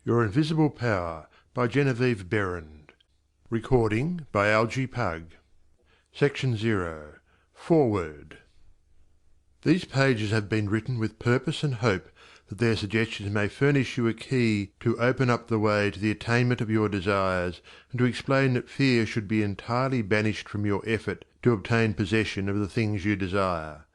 Your Invisible Power by Genevieve Berend. Recording by Algie Pug. Section 0. Foreword. These pages have been written with purpose and hope that their suggestions may furnish you a key to open up the way to the attainment of your desires, and to explain that fear should be entirely banished from your effort to obtain possession of the things you desire.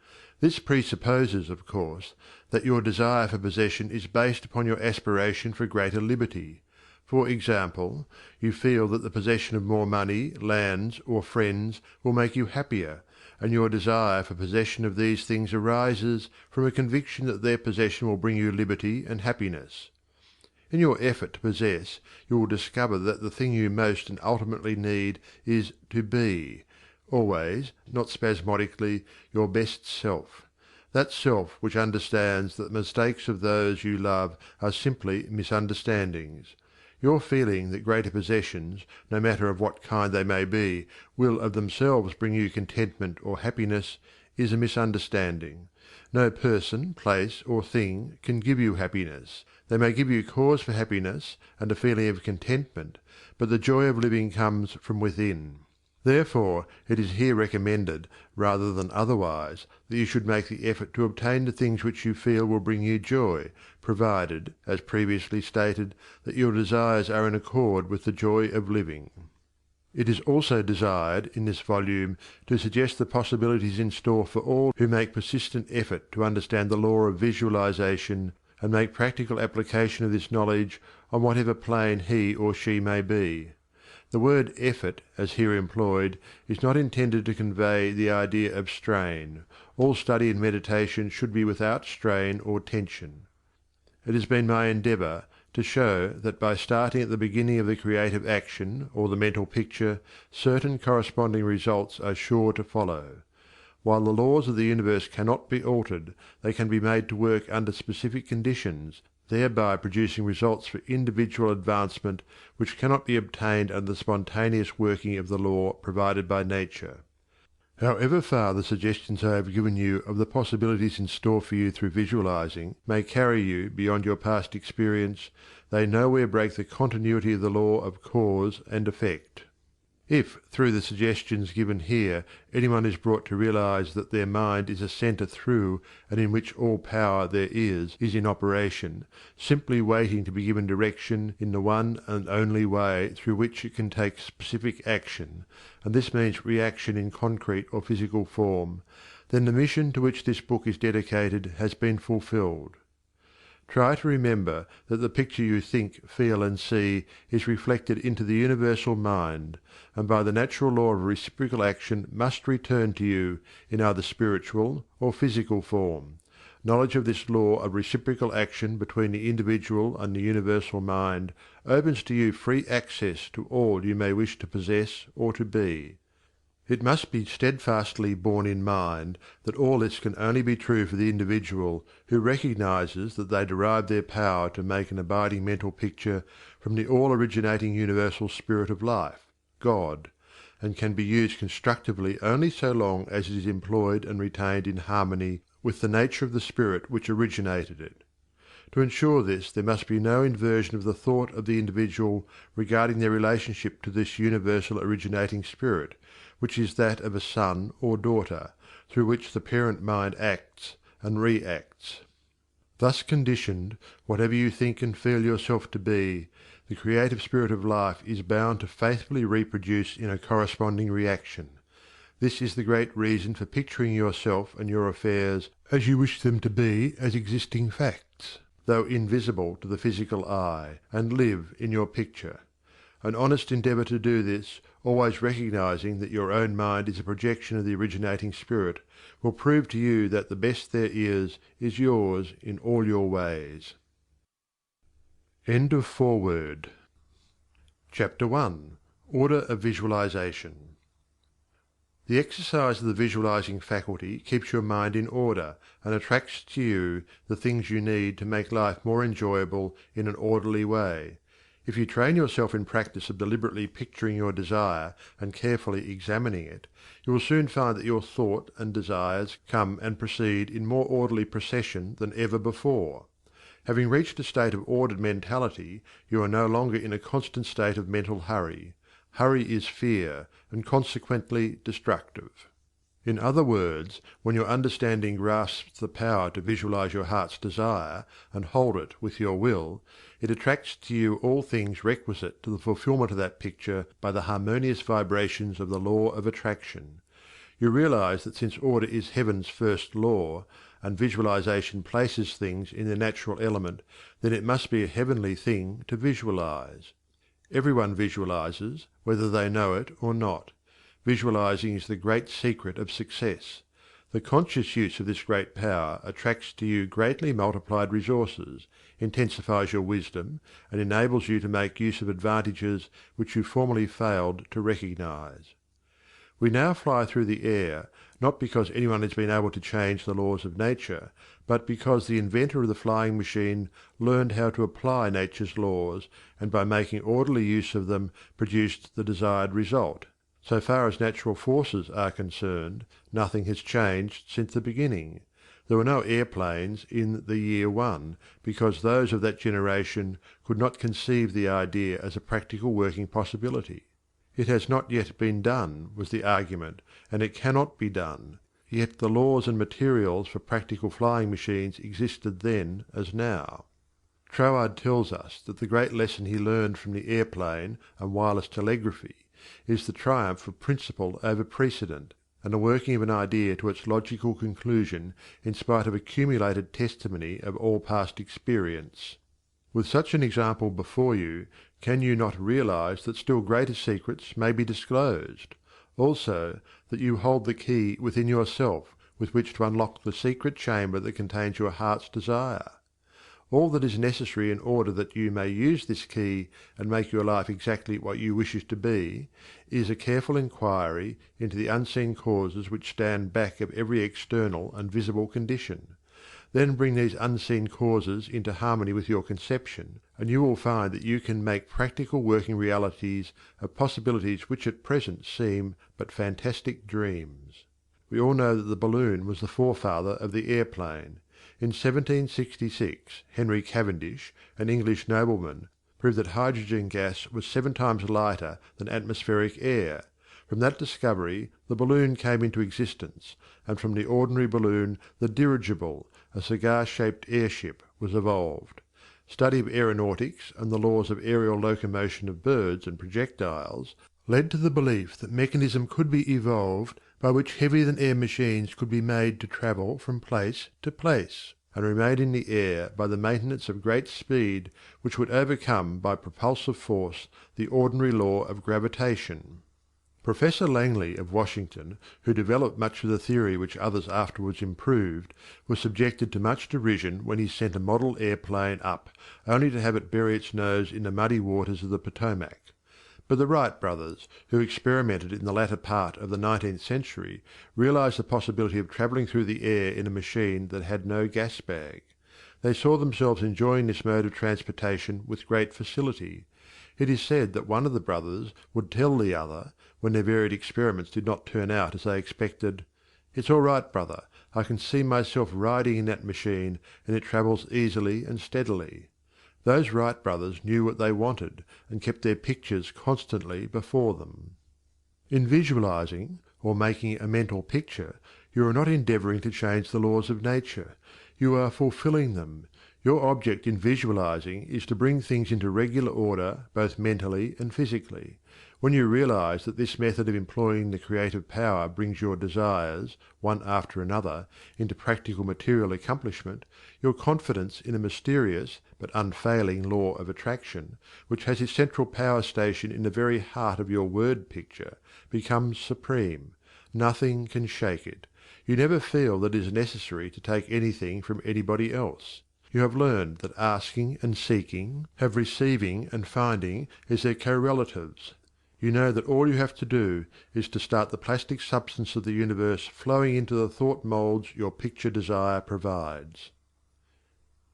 This presupposes, of course, that your desire for possession is based upon your aspiration for greater liberty. For example, you feel that the possession of more money, lands, or friends will make you happier, and your desire for possession of these things arises from a conviction that their possession will bring you liberty and happiness. In your effort to possess, you will discover that the thing you most and ultimately need is to be, always, not spasmodically, your best self. That self which understands that the mistakes of those you love are simply misunderstandings. Your feeling that greater possessions, no matter of what kind they may be, will of themselves bring you contentment or happiness, is a misunderstanding. No person, place, or thing can give you happiness. They may give you cause for happiness and a feeling of contentment, but the joy of living comes from within. Therefore it is here recommended, rather than otherwise, that you should make the effort to obtain the things which you feel will bring you joy, provided, as previously stated, that your desires are in accord with the joy of living. It is also desired in this volume to suggest the possibilities in store for all who make persistent effort to understand the law of visualization and make practical application of this knowledge on whatever plane he or she may be. The word effort, as here employed, is not intended to convey the idea of strain. All study and meditation should be without strain or tension. It has been my endeavour to show that by starting at the beginning of the creative action or the mental picture, certain corresponding results are sure to follow. While the laws of the universe cannot be altered, they can be made to work under specific conditions, thereby producing results for individual advancement which cannot be obtained under the spontaneous working of the law provided by nature. However far the suggestions I have given you of the possibilities in store for you through visualizing may carry you beyond your past experience, they nowhere break the continuity of the law of cause and effect. If, through the suggestions given here, anyone is brought to realize that their mind is a centre through and in which all power there is in operation, simply waiting to be given direction in the one and only way through which it can take specific action, and this means reaction in concrete or physical form, then the mission to which this book is dedicated has been fulfilled. Try to remember that the picture you think, feel, and see is reflected into the universal mind, and by the natural law of reciprocal action must return to you in either spiritual or physical form. Knowledge of this law of reciprocal action between the individual and the universal mind opens to you free access to all you may wish to possess or to be. It must be steadfastly borne in mind that all this can only be true for the individual who recognizes that they derive their power to make an abiding mental picture from the all-originating universal spirit of life, God, and can be used constructively only so long as it is employed and retained in harmony with the nature of the spirit which originated it. To ensure this there must be no inversion of the thought of the individual regarding their relationship to this universal originating spirit, which is that of a son or daughter, through which the parent mind acts and reacts. Thus conditioned, whatever you think and feel yourself to be, the creative spirit of life is bound to faithfully reproduce in a corresponding reaction. This is the great reason for picturing yourself and your affairs as you wish them to be as existing facts, though invisible to the physical eye, and live in your picture. An honest endeavour to do this, always recognizing that your own mind is a projection of the originating spirit, will prove to you that the best there is yours in all your ways. End of foreword. Chapter 1. Order of Visualization. The exercise of the visualizing faculty keeps your mind in order, and attracts to you the things you need to make life more enjoyable in an orderly way. If you train yourself in practice of deliberately picturing your desire and carefully examining it, you will soon find that your thought and desires come and proceed in more orderly procession than ever before. Having reached a state of ordered mentality, you are no longer in a constant state of mental hurry. Hurry is fear, and consequently destructive. In other words, when your understanding grasps the power to visualize your heart's desire and hold it with your will, it attracts to you all things requisite to the fulfillment of that picture by the harmonious vibrations of the law of attraction. You realize that since order is heaven's first law, and visualization places things in their natural element, then it must be a heavenly thing to visualize. Everyone visualizes, whether they know it or not. Visualizing is the great secret of success. The conscious use of this great power attracts to you greatly multiplied resources, intensifies your wisdom, and enables you to make use of advantages which you formerly failed to recognize. We now fly through the air, not because anyone has been able to change the laws of nature, but because the inventor of the flying machine learned how to apply nature's laws, and by making orderly use of them produced the desired result. So far as natural forces are concerned, nothing has changed since the beginning. There were no airplanes in the year one, because those of that generation could not conceive the idea as a practical working possibility. It has not yet been done, was the argument, and it cannot be done, yet the laws and materials for practical flying machines existed then as now. Troward tells us that the great lesson he learned from the airplane and wireless telegraphy is the triumph of principle over precedent, and the working of an idea to its logical conclusion in spite of accumulated testimony of all past experience. With such an example before you, can you not realize that still greater secrets may be disclosed? Also, that you hold the key within yourself with which to unlock the secret chamber that contains your heart's desire? All that is necessary in order that you may use this key and make your life exactly what you wish it to be, is a careful inquiry into the unseen causes which stand back of every external and visible condition. Then bring these unseen causes into harmony with your conception, and you will find that you can make practical working realities of possibilities which at present seem but fantastic dreams. We all know that the balloon was the forefather of the airplane. In 1766 Henry Cavendish, an English nobleman, proved that hydrogen gas was 7 times lighter than atmospheric air. From that discovery the balloon came into existence, and from the ordinary balloon the dirigible, a cigar-shaped airship, was evolved. Study of aeronautics and the laws of aerial locomotion of birds and projectiles led to the belief that mechanism could be evolved by which heavier-than-air machines could be made to travel from place to place, and remain in the air by the maintenance of great speed which would overcome by propulsive force the ordinary law of gravitation. Professor Langley of Washington, who developed much of the theory which others afterwards improved, was subjected to much derision when he sent a model airplane up, only to have it bury its nose in the muddy waters of the Potomac. But the Wright brothers, who experimented in the latter part of the 19th century, realized the possibility of travelling through the air in a machine that had no gas bag. They saw themselves enjoying this mode of transportation with great facility. It is said that one of the brothers would tell the other, when their varied experiments did not turn out as they expected, "It's all right, brother, I can see myself riding in that machine, and it travels easily and steadily." Those Wright brothers knew what they wanted, and kept their pictures constantly before them. In visualizing, or making a mental picture, you are not endeavoring to change the laws of nature. You are fulfilling them. Your object in visualizing is to bring things into regular order both mentally and physically. When you realize that this method of employing the creative power brings your desires, one after another, into practical material accomplishment, your confidence in a mysterious but unfailing law of attraction, which has its central power station in the very heart of your word picture, becomes supreme. Nothing can shake it. You never feel that it is necessary to take anything from anybody else. You have learned that asking and seeking have receiving and finding as their correlatives. You know that all you have to do is to start the plastic substance of the universe flowing into the thought moulds your picture desire provides.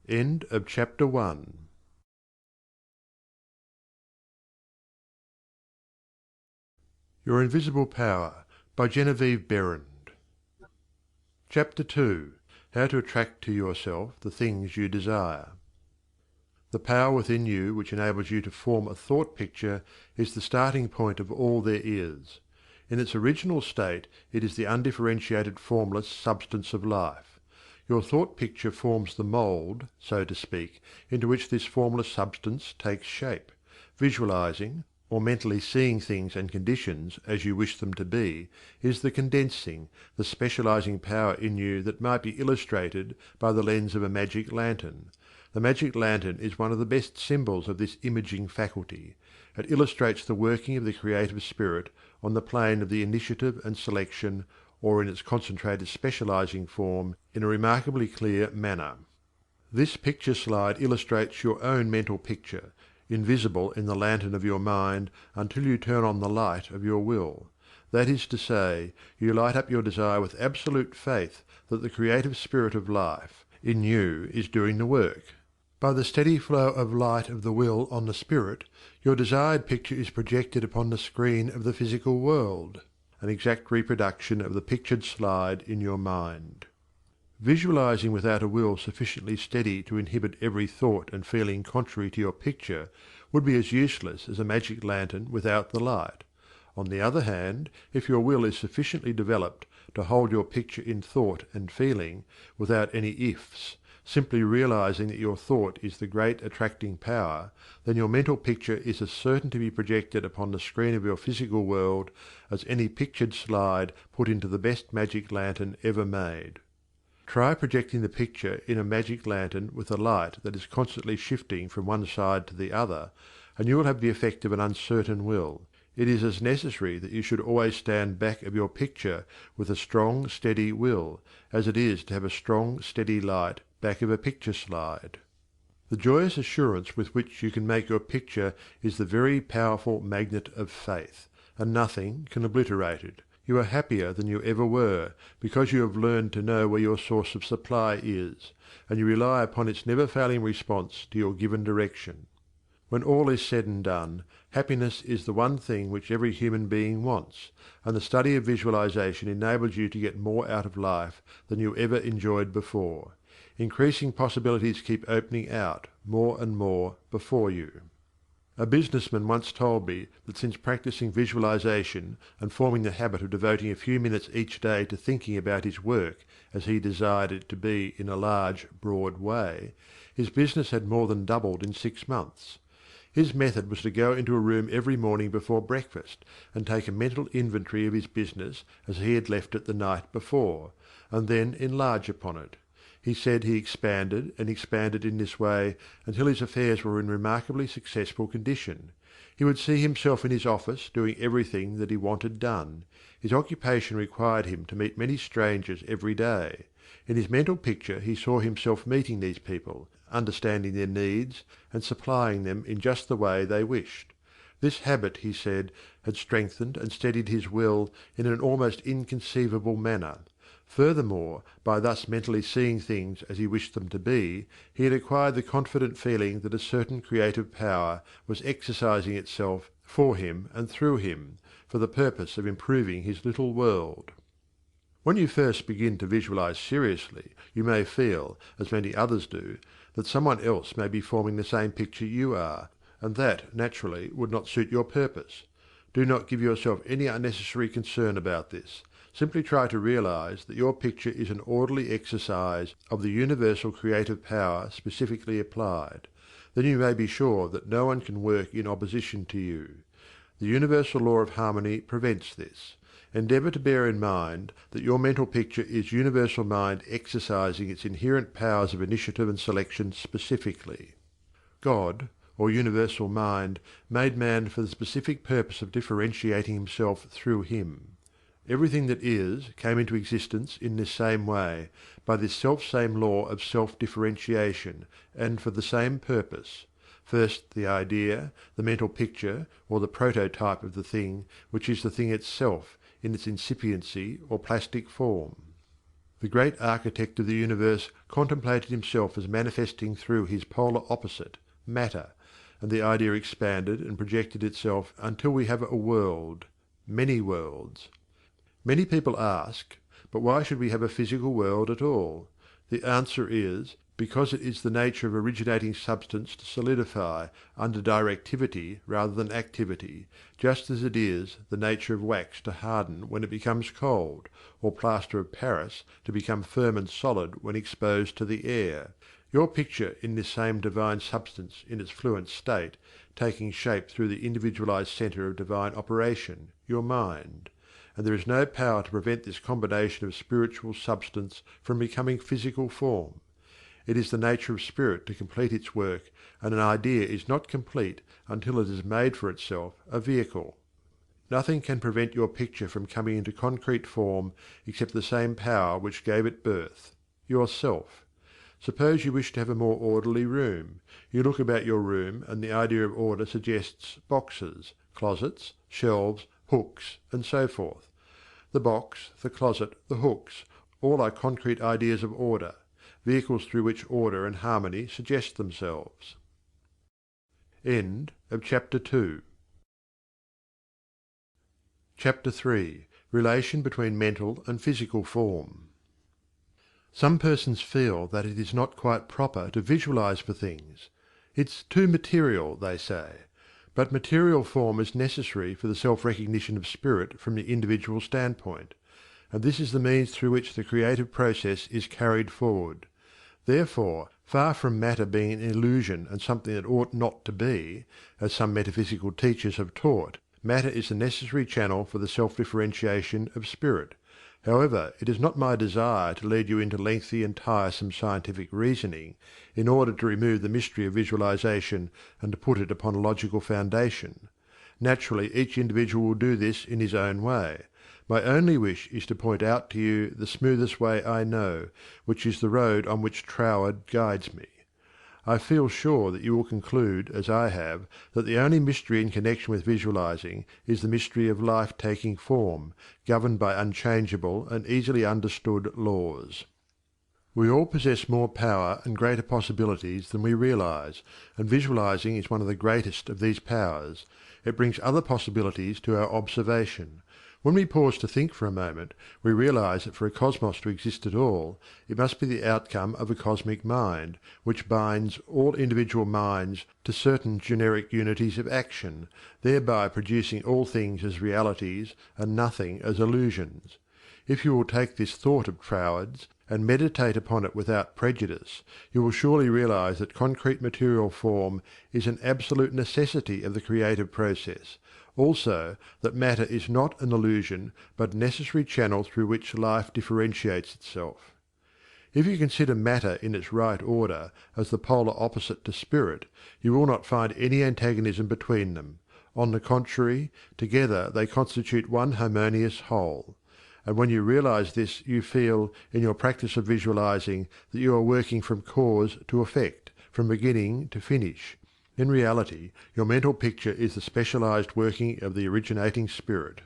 End of chapter 1. Your Invisible Power by Genevieve Berend. Chapter 2. How to attract to yourself the things you desire. The power within you which enables you to form a thought picture is the starting point of all there is. In its original state it is the undifferentiated formless substance of life. Your thought picture forms the mould, so to speak, into which this formless substance takes shape. Visualizing, or mentally seeing things and conditions as you wish them to be, is the condensing, the specializing power in you that might be illustrated by the lens of a magic lantern. The magic lantern is one of the best symbols of this imaging faculty. It illustrates the working of the creative spirit on the plane of the initiative and selection, or in its concentrated specializing form, in a remarkably clear manner. This picture slide illustrates your own mental picture, invisible in the lantern of your mind until you turn on the light of your will. That is to say, you light up your desire with absolute faith that the creative spirit of life in you is doing the work. By the steady flow of light of the will on the spirit, your desired picture is projected upon the screen of the physical world, an exact reproduction of the pictured slide in your mind. Visualizing without a will sufficiently steady to inhibit every thought and feeling contrary to your picture would be as useless as a magic lantern without the light. On the other hand, if your will is sufficiently developed to hold your picture in thought and feeling, without any ifs, simply realizing that your thought is the great attracting power, then your mental picture is as certain to be projected upon the screen of your physical world as any pictured slide put into the best magic lantern ever made. Try projecting the picture in a magic lantern with a light that is constantly shifting from one side to the other, and you will have the effect of an uncertain will. It is as necessary that you should always stand back of your picture with a strong, steady will, as it is to have a strong, steady light back of a picture slide. The joyous assurance with which you can make your picture is the very powerful magnet of faith, and nothing can obliterate it. You are happier than you ever were, because you have learned to know where your source of supply is, and you rely upon its never-failing response to your given direction. When all is said and done, happiness is the one thing which every human being wants, and the study of visualization enables you to get more out of life than you ever enjoyed before. Increasing possibilities keep opening out, more and more, before you. A businessman once told me that since practicing visualization and forming the habit of devoting a few minutes each day to thinking about his work as he desired it to be in a large, broad way, his business had more than doubled in 6 months. His method was to go into a room every morning before breakfast and take a mental inventory of his business as he had left it the night before, and then enlarge upon it. He said he expanded and expanded in this way until his affairs were in remarkably successful condition. He would see himself in his office doing everything that he wanted done. His occupation required him to meet many strangers every day. In his mental picture he saw himself meeting these people, understanding their needs, and supplying them in just the way they wished. This habit, he said, had strengthened and steadied his will in an almost inconceivable manner. Furthermore, by thus mentally seeing things as he wished them to be, he had acquired the confident feeling that a certain creative power was exercising itself for him and through him, for the purpose of improving his little world. When you first begin to visualize seriously, you may feel, as many others do, that someone else may be forming the same picture you are, and that, naturally, would not suit your purpose. Do not give yourself any unnecessary concern about this. Simply try to realize that your picture is an orderly exercise of the universal creative power specifically applied. Then you may be sure that no one can work in opposition to you. The universal law of harmony prevents this. Endeavor to bear in mind that your mental picture is universal mind exercising its inherent powers of initiative and selection specifically. God, or universal mind, made man for the specific purpose of differentiating himself through him. Everything that is came into existence in this same way, by this self-same law of self-differentiation, and for the same purpose. First the idea, the mental picture, or the prototype of the thing, which is the thing itself, in its incipiency or plastic form. The great architect of the universe contemplated himself as manifesting through his polar opposite, matter, and the idea expanded and projected itself until we have a world, many worlds. Many people ask, but why should we have a physical world at all? The answer is, because it is the nature of originating substance to solidify under directivity rather than activity, just as it is the nature of wax to harden when it becomes cold, or plaster of Paris to become firm and solid when exposed to the air. Your picture in this same divine substance in its fluent state, taking shape through the individualized center of divine operation, your mind. And there is no power to prevent this combination of spiritual substance from becoming physical form. It is the nature of spirit to complete its work, and an idea is not complete until it has made for itself a vehicle. Nothing can prevent your picture from coming into concrete form except the same power which gave it birth, yourself. Suppose you wish to have a more orderly room. You look about your room, and the idea of order suggests boxes, closets, shelves, hooks, and so forth. The box, the closet, the hooks, all are concrete ideas of order, vehicles through which order and harmony suggest themselves. End of Chapter 2. Chapter 3. Relation between mental and physical form. Some persons feel that it is not quite proper to visualize for things. It's too material, they say. But material form is necessary for the self-recognition of spirit from the individual standpoint, and this is the means through which the creative process is carried forward. Therefore, far from matter being an illusion and something that ought not to be, as some metaphysical teachers have taught, matter is the necessary channel for the self-differentiation of spirit. However, it is not my desire to lead you into lengthy and tiresome scientific reasoning in order to remove the mystery of visualization and to put it upon a logical foundation. Naturally, each individual will do this in his own way. My only wish is to point out to you the smoothest way I know, which is the road on which Troward guides me. I feel sure that you will conclude, as I have, that the only mystery in connection with visualizing is the mystery of life taking form, governed by unchangeable and easily understood laws. We all possess more power and greater possibilities than we realize, and visualizing is one of the greatest of these powers. It brings other possibilities to our observation. When we pause to think for a moment, we realize that for a cosmos to exist at all, it must be the outcome of a cosmic mind, which binds all individual minds to certain generic unities of action, thereby producing all things as realities and nothing as illusions. If you will take this thought of Troward's and meditate upon it without prejudice, you will surely realize that concrete material form is an absolute necessity of the creative process. Also, that matter is not an illusion, but a necessary channel through which life differentiates itself. If you consider matter in its right order as the polar opposite to spirit, you will not find any antagonism between them. On the contrary, together they constitute one harmonious whole. And when you realize this, you feel, in your practice of visualizing, that you are working from cause to effect, from beginning to finish. In reality, your mental picture is the specialized working of the originating spirit.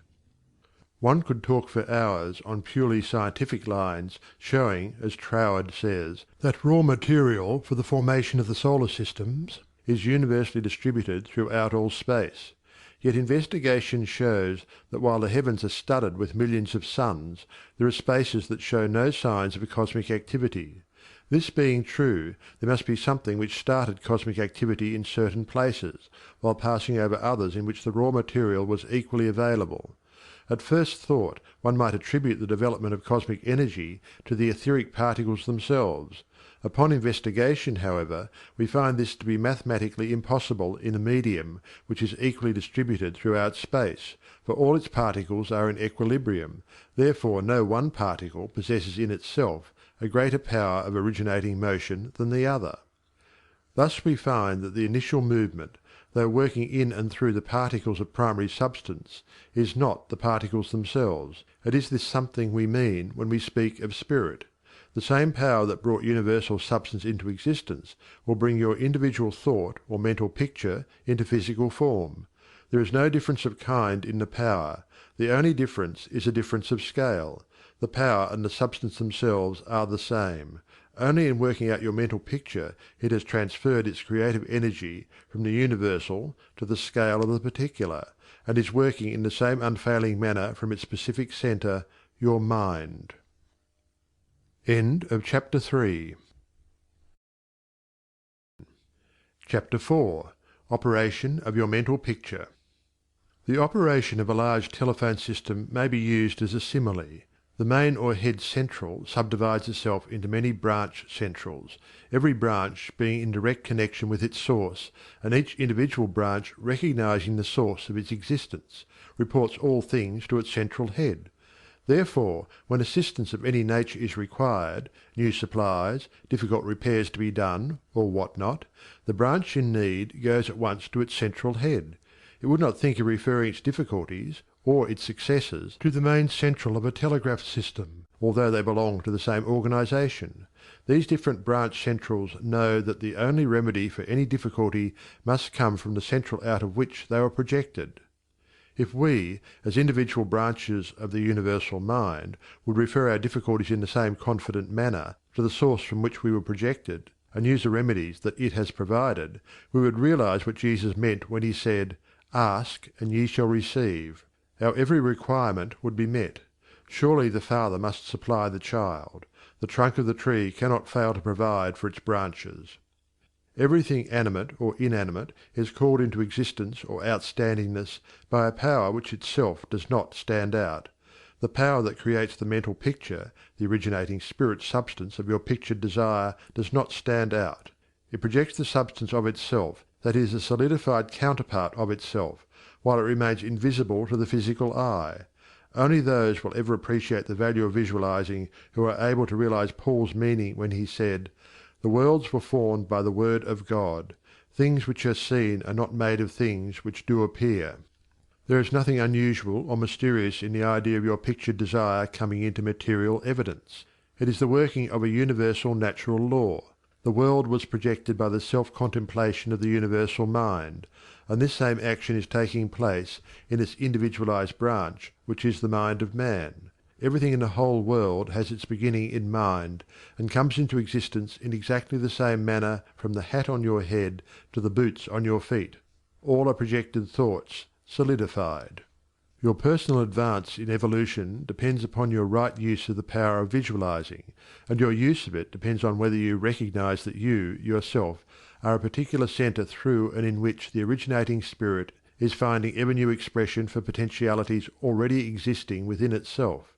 One could talk for hours on purely scientific lines, showing, as Troward says, that raw material for the formation of the solar systems is universally distributed throughout all space. Yet investigation shows that while the heavens are studded with millions of suns, there are spaces that show no signs of cosmic activity. This being true, there must be something which started cosmic activity in certain places, while passing over others in which the raw material was equally available. At first thought, one might attribute the development of cosmic energy to the etheric particles themselves. Upon investigation, however, we find this to be mathematically impossible in a medium which is equally distributed throughout space, for all its particles are in equilibrium, therefore no one particle possesses in itself a greater power of originating motion than the other. Thus we find that the initial movement, though working in and through the particles of primary substance, is not the particles themselves. It is this something we mean when we speak of spirit. The same power that brought universal substance into existence will bring your individual thought or mental picture into physical form. There is no difference of kind in the power. The only difference is a difference of scale. The power and the substance themselves are the same. Only in working out your mental picture it has transferred its creative energy from the universal to the scale of the particular, and is working in the same unfailing manner from its specific centre, your mind. End of chapter 3. Chapter 4. Operation of your mental picture. The operation of a large telephone system may be used as a simile. The main or head central subdivides itself into many branch centrals, every branch being in direct connection with its source, and each individual branch recognizing the source of its existence, reports all things to its central head. Therefore, when assistance of any nature is required, new supplies, difficult repairs to be done, or what not, the branch in need goes at once to its central head. It would not think of referring its difficulties, or its successes, to the main central of a telegraph system, although they belong to the same organization. These different branch centrals know that the only remedy for any difficulty must come from the central out of which they were projected. If we, as individual branches of the universal mind, would refer our difficulties in the same confident manner to the source from which we were projected, and use the remedies that it has provided, we would realize what Jesus meant when he said, "Ask, and ye shall receive." Our every requirement would be met. Surely the Father must supply the child. The trunk of the tree cannot fail to provide for its branches. Everything animate or inanimate is called into existence or outstandingness by a power which itself does not stand out. The power that creates the mental picture, the originating spirit substance of your pictured desire, does not stand out. It projects the substance of itself, that is, a solidified counterpart of itself, while it remains invisible to the physical eye. Only those will ever appreciate the value of visualizing who are able to realize Paul's meaning when he said, "The worlds were formed by the word of God. Things which are seen are not made of things which do appear." There is nothing unusual or mysterious in the idea of your pictured desire coming into material evidence. It is the working of a universal natural law. The world was projected by the self-contemplation of the universal mind, and this same action is taking place in its individualized branch, which is the mind of man. Everything in the whole world has its beginning in mind, and comes into existence in exactly the same manner from the hat on your head to the boots on your feet. All are projected thoughts, solidified. Your personal advance in evolution depends upon your right use of the power of visualizing, and your use of it depends on whether you recognize that you, yourself, are a particular center through and in which the originating spirit is finding ever new expression for potentialities already existing within itself.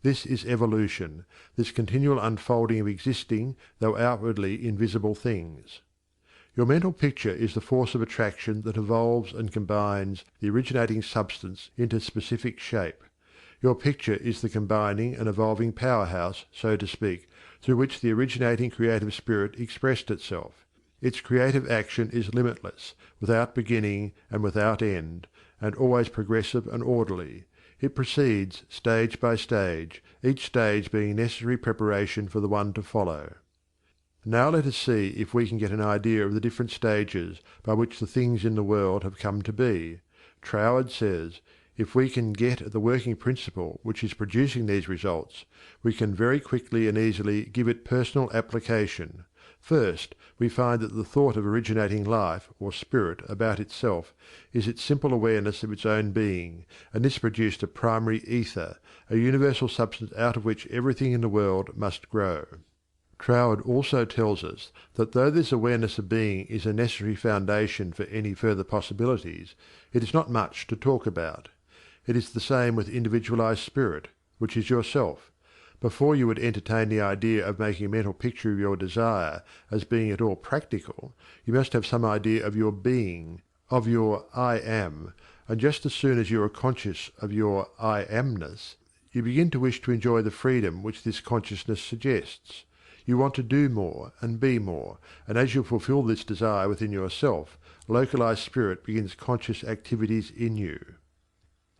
This is evolution, this continual unfolding of existing, though outwardly invisible things. Your mental picture is the force of attraction that evolves and combines the originating substance into specific shape. Your picture is the combining and evolving powerhouse, so to speak, through which the originating creative spirit expressed itself. Its creative action is limitless, without beginning and without end, and always progressive and orderly. It proceeds stage by stage, each stage being necessary preparation for the one to follow. Now let us see if we can get an idea of the different stages by which the things in the world have come to be. Troward says, "If we can get at the working principle which is producing these results, we can very quickly and easily give it personal application. First, we find that the thought of originating life or spirit about itself is its simple awareness of its own being, and this produced a primary ether, a universal substance out of which everything in the world must grow." Troward also tells us that though this awareness of being is a necessary foundation for any further possibilities, it is not much to talk about. It is the same with individualized spirit, which is yourself. Before you would entertain the idea of making a mental picture of your desire as being at all practical, you must have some idea of your being, of your "I am," and just as soon as you are conscious of your "I amness," you begin to wish to enjoy the freedom which this consciousness suggests. You want to do more and be more, and as you fulfill this desire within yourself, localized spirit begins conscious activities in you.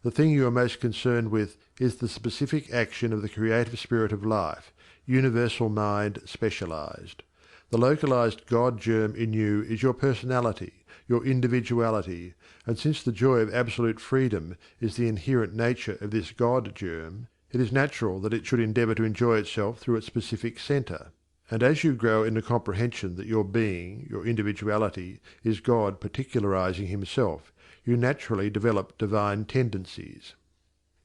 The thing you are most concerned with is the specific action of the creative spirit of life, universal mind specialized. The localized God germ in you is your personality, your individuality, and since the joy of absolute freedom is the inherent nature of this God germ, it is natural that it should endeavor to enjoy itself through its specific center. And as you grow in the comprehension that your being, your individuality, is God particularizing himself, you naturally develop divine tendencies.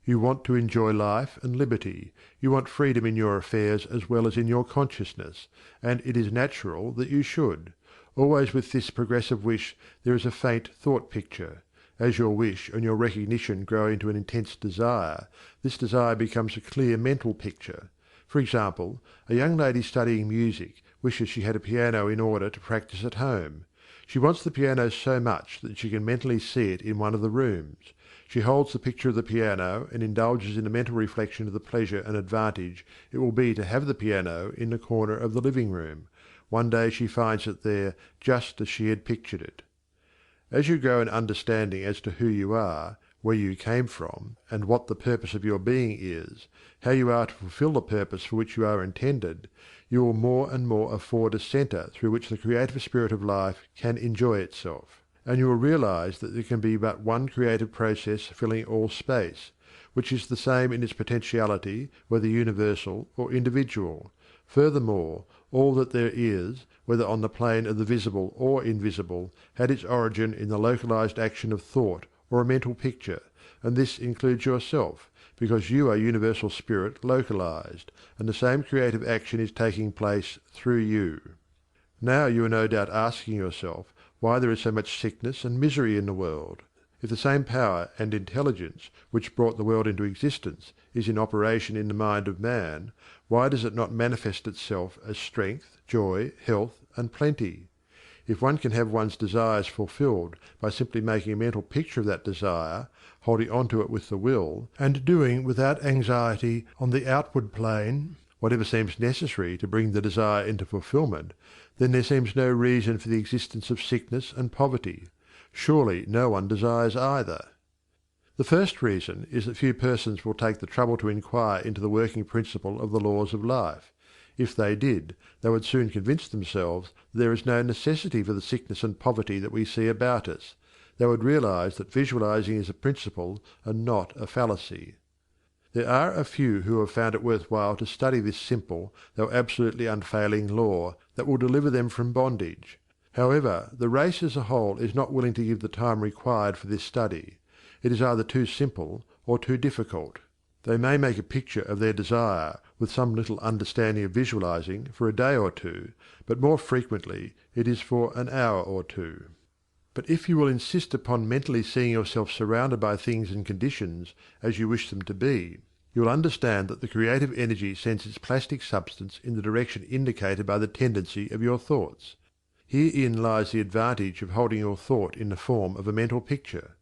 You want to enjoy life and liberty, you want freedom in your affairs as well as in your consciousness, and it is natural that you should. Always with this progressive wish there is a faint thought picture. As your wish and your recognition grow into an intense desire, this desire becomes a clear mental picture. For example, a young lady studying music wishes she had a piano in order to practice at home. She wants the piano so much that she can mentally see it in one of the rooms. She holds the picture of the piano and indulges in a mental reflection of the pleasure and advantage it will be to have the piano in the corner of the living room. One day she finds it there just as she had pictured it. As you grow in understanding as to who you are, where you came from, and what the purpose of your being is, how you are to fulfill the purpose for which you are intended, you will more and more afford a centre through which the creative spirit of life can enjoy itself, and you will realize that there can be but one creative process filling all space, which is the same in its potentiality whether universal or individual. Furthermore, all that there is, whether on the plane of the visible or invisible, had its origin in the localized action of thought or a mental picture, and this includes yourself, because you are universal spirit localized, and the same creative action is taking place through you. Now you are no doubt asking yourself why there is so much sickness and misery in the world. If the same power and intelligence which brought the world into existence is in operation in the mind of man, why does it not manifest itself as strength, joy, health, and plenty? If one can have one's desires fulfilled by simply making a mental picture of that desire, holding on to it with the will, and doing without anxiety on the outward plane whatever seems necessary to bring the desire into fulfillment, then there seems no reason for the existence of sickness and poverty. Surely no one desires either. The first reason is that few persons will take the trouble to inquire into the working principle of the laws of life. If they did, they would soon convince themselves that there is no necessity for the sickness and poverty that we see about us. They would realize that visualizing is a principle and not a fallacy. There are a few who have found it worth while to study this simple, though absolutely unfailing law that will deliver them from bondage. However, the race as a whole is not willing to give the time required for this study. It is either too simple or too difficult. They may make a picture of their desire, with some little understanding of visualizing, for a day or two, but more frequently it is for an hour or two. But if you will insist upon mentally seeing yourself surrounded by things and conditions as you wish them to be, you will understand that the creative energy sends its plastic substance in the direction indicated by the tendency of your thoughts. Herein lies the advantage of holding your thought in the form of a mental picture.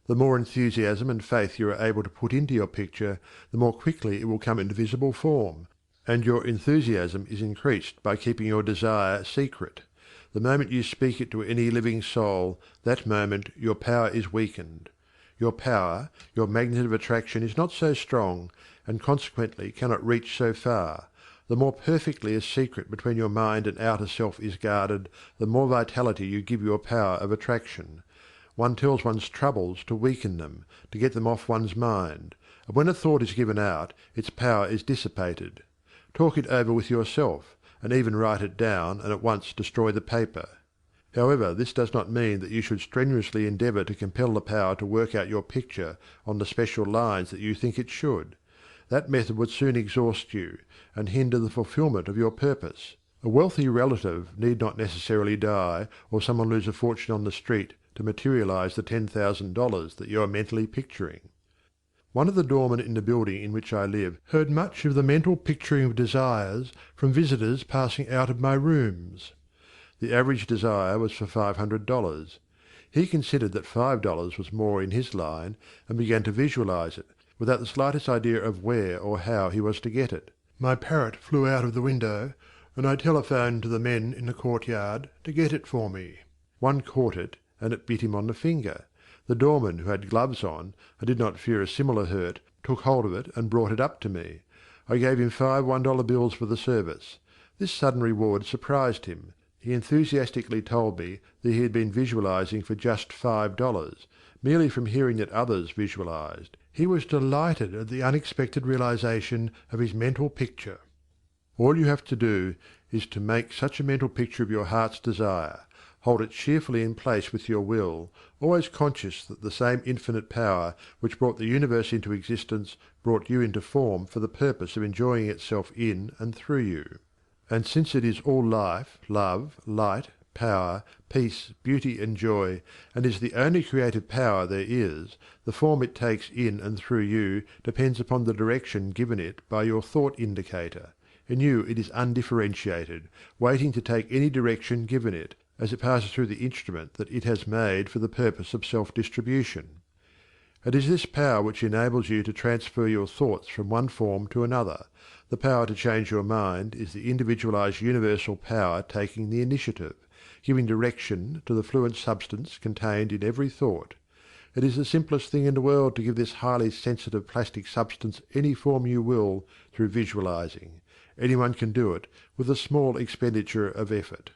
The more enthusiasm and faith you are able to put into your picture, the more quickly it will come into visible form, and your enthusiasm is increased by keeping your desire secret. The moment you speak it to any living soul, that moment your power is weakened. Your power, your magnet of attraction is not so strong, and consequently cannot reach so far. The more perfectly a secret between your mind and outer self is guarded, the more vitality you give your power of attraction. One tells one's troubles to weaken them, to get them off one's mind, and when a thought is given out, its power is dissipated. Talk it over with yourself, and even write it down and at once destroy the paper. However, this does not mean that you should strenuously endeavour to compel the power to work out your picture on the special lines that you think it should. That method would soon exhaust you, and hinder the fulfilment of your purpose. A wealthy relative need not necessarily die, or someone lose a fortune on the street, to materialize the $10,000 that you are mentally picturing. One of the doormen in the building in which I live heard much of the mental picturing of desires from visitors passing out of my rooms. The average desire was for $500. He considered that $5 was more in his line, and began to visualize it, without the slightest idea of where or how he was to get it. My parrot flew out of the window, and I telephoned to the men in the courtyard to get it for me. One caught it, and it bit him on the finger. The doorman, who had gloves on, and did not fear a similar hurt, took hold of it and brought it up to me. I gave him 5 $1 bills for the service. This sudden reward surprised him. He enthusiastically told me that he had been visualizing for just $5, merely from hearing that others visualized. He was delighted at the unexpected realization of his mental picture. All you have to do is to make such a mental picture of your heart's desire, hold it cheerfully in place with your will, always conscious that the same infinite power which brought the universe into existence brought you into form for the purpose of enjoying itself in and through you. And since it is all life, love, light, power, peace, beauty and joy, and is the only creative power there is, the form it takes in and through you depends upon the direction given it by your thought indicator. In you it is undifferentiated, waiting to take any direction given it, as it passes through the instrument that it has made for the purpose of self-distribution. It is this power which enables you to transfer your thoughts from one form to another. The power to change your mind is the individualized universal power taking the initiative, giving direction to the fluent substance contained in every thought. It is the simplest thing in the world to give this highly sensitive plastic substance any form you will through visualizing. Anyone can do it with a small expenditure of effort.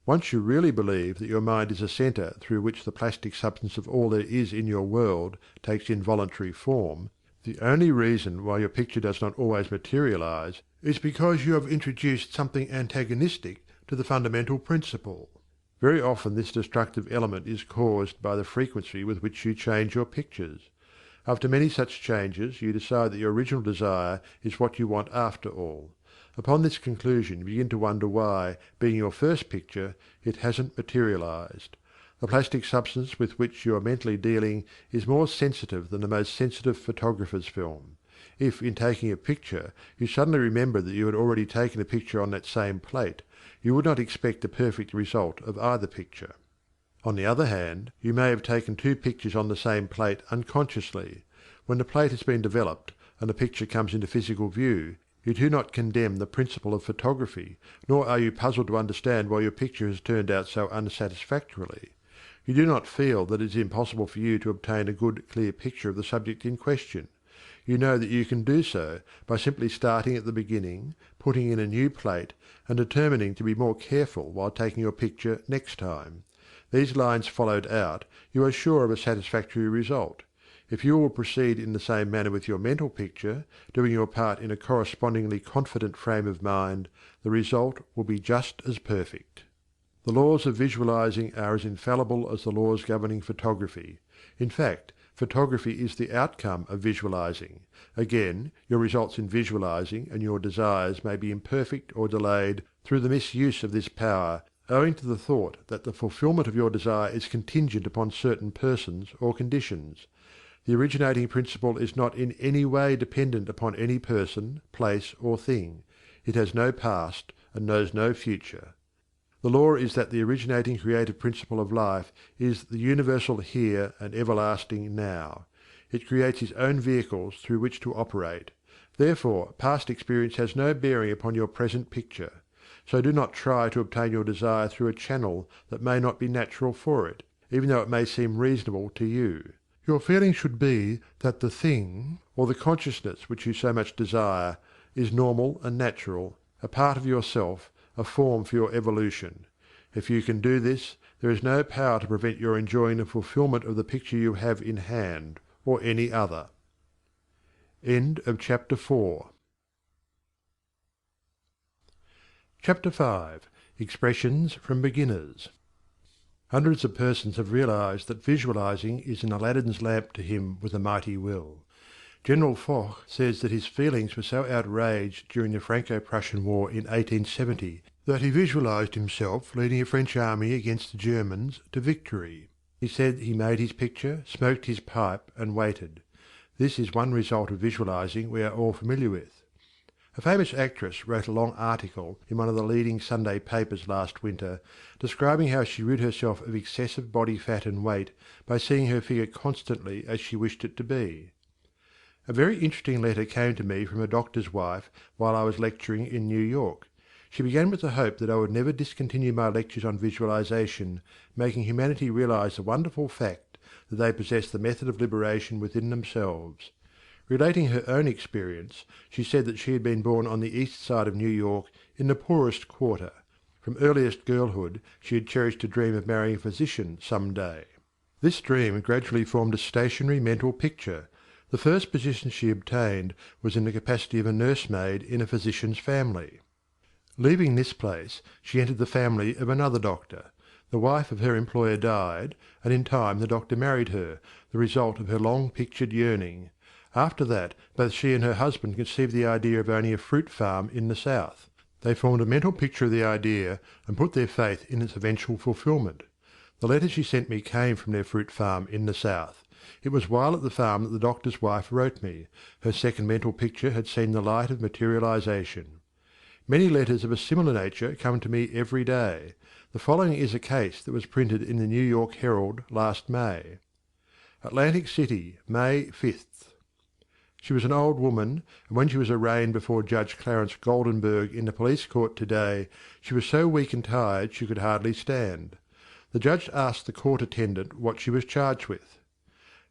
Once you really believe that your mind is a center through which the plastic substance of all there is in your world takes involuntary form, the only reason why your picture does not always materialize is because you have introduced something antagonistic to the fundamental principle. Very often this destructive element is caused by the frequency with which you change your pictures. After many such changes you decide that your original desire is what you want after all. Upon this conclusion you begin to wonder why, being your first picture, it hasn't materialized. The plastic substance with which you are mentally dealing is more sensitive than the most sensitive photographer's film. If, in taking a picture, you suddenly remember that you had already taken a picture on that same plate, you would not expect a perfect result of either picture. On the other hand, you may have taken two pictures on the same plate unconsciously. When the plate has been developed and the picture comes into physical view, you do not condemn the principle of photography, nor are you puzzled to understand why your picture has turned out so unsatisfactorily. You do not feel that it is impossible for you to obtain a good, clear picture of the subject in question. You know that you can do so by simply starting at the beginning, putting in a new plate, and determining to be more careful while taking your picture next time. These lines followed out, you are sure of a satisfactory result. If you will proceed in the same manner with your mental picture, doing your part in a correspondingly confident frame of mind, the result will be just as perfect. The laws of visualizing are as infallible as the laws governing photography. In fact, photography is the outcome of visualizing. Again, your results in visualizing and your desires may be imperfect or delayed through the misuse of this power, owing to the thought that the fulfillment of your desire is contingent upon certain persons or conditions. The originating principle is not in any way dependent upon any person, place, or thing. It has no past and knows no future. The law is that the originating creative principle of life is the universal here and everlasting now. It creates its own vehicles through which to operate. Therefore, past experience has no bearing upon your present picture. So do not try to obtain your desire through a channel that may not be natural for it, even though it may seem reasonable to you. Your feeling should be that the thing, or the consciousness which you so much desire, is normal and natural, a part of yourself, a form for your evolution. If you can do this, there is no power to prevent your enjoying the fulfillment of the picture you have in hand, or any other. End of Chapter 4. Chapter 5. Expressions from Beginners. Hundreds of persons have realized that visualizing is an Aladdin's lamp to him with a mighty will. General Foch says that his feelings were so outraged during the Franco-Prussian War in 1870 that he visualized himself leading a French army against the Germans to victory. He said he made his picture, smoked his pipe, and waited. This is one result of visualizing we are all familiar with. A famous actress wrote a long article in one of the leading Sunday papers last winter, describing how she rid herself of excessive body fat and weight by seeing her figure constantly as she wished it to be. A very interesting letter came to me from a doctor's wife while I was lecturing in New York. She began with the hope that I would never discontinue my lectures on visualization, making humanity realize the wonderful fact that they possess the method of liberation within themselves. Relating her own experience, she said that she had been born on the east side of New York in the poorest quarter. From earliest girlhood she had cherished a dream of marrying a physician some day. This dream gradually formed a stationary mental picture. The first position she obtained was in the capacity of a nursemaid in a physician's family. Leaving this place, she entered the family of another doctor. The wife of her employer died, and in time the doctor married her, the result of her long-pictured yearning. After that, both she and her husband conceived the idea of owning a fruit farm in the south. They formed a mental picture of the idea and put their faith in its eventual fulfilment. The letter she sent me came from their fruit farm in the south. It was while at the farm that the doctor's wife wrote me. Her second mental picture had seen the light of materialization. Many letters of a similar nature come to me every day. The following is a case that was printed in the New York Herald last May. Atlantic City, May 5th. She was an old woman, and when she was arraigned before Judge Clarence Goldenberg in the police court today, she was so weak and tired she could hardly stand. The judge asked the court attendant what she was charged with.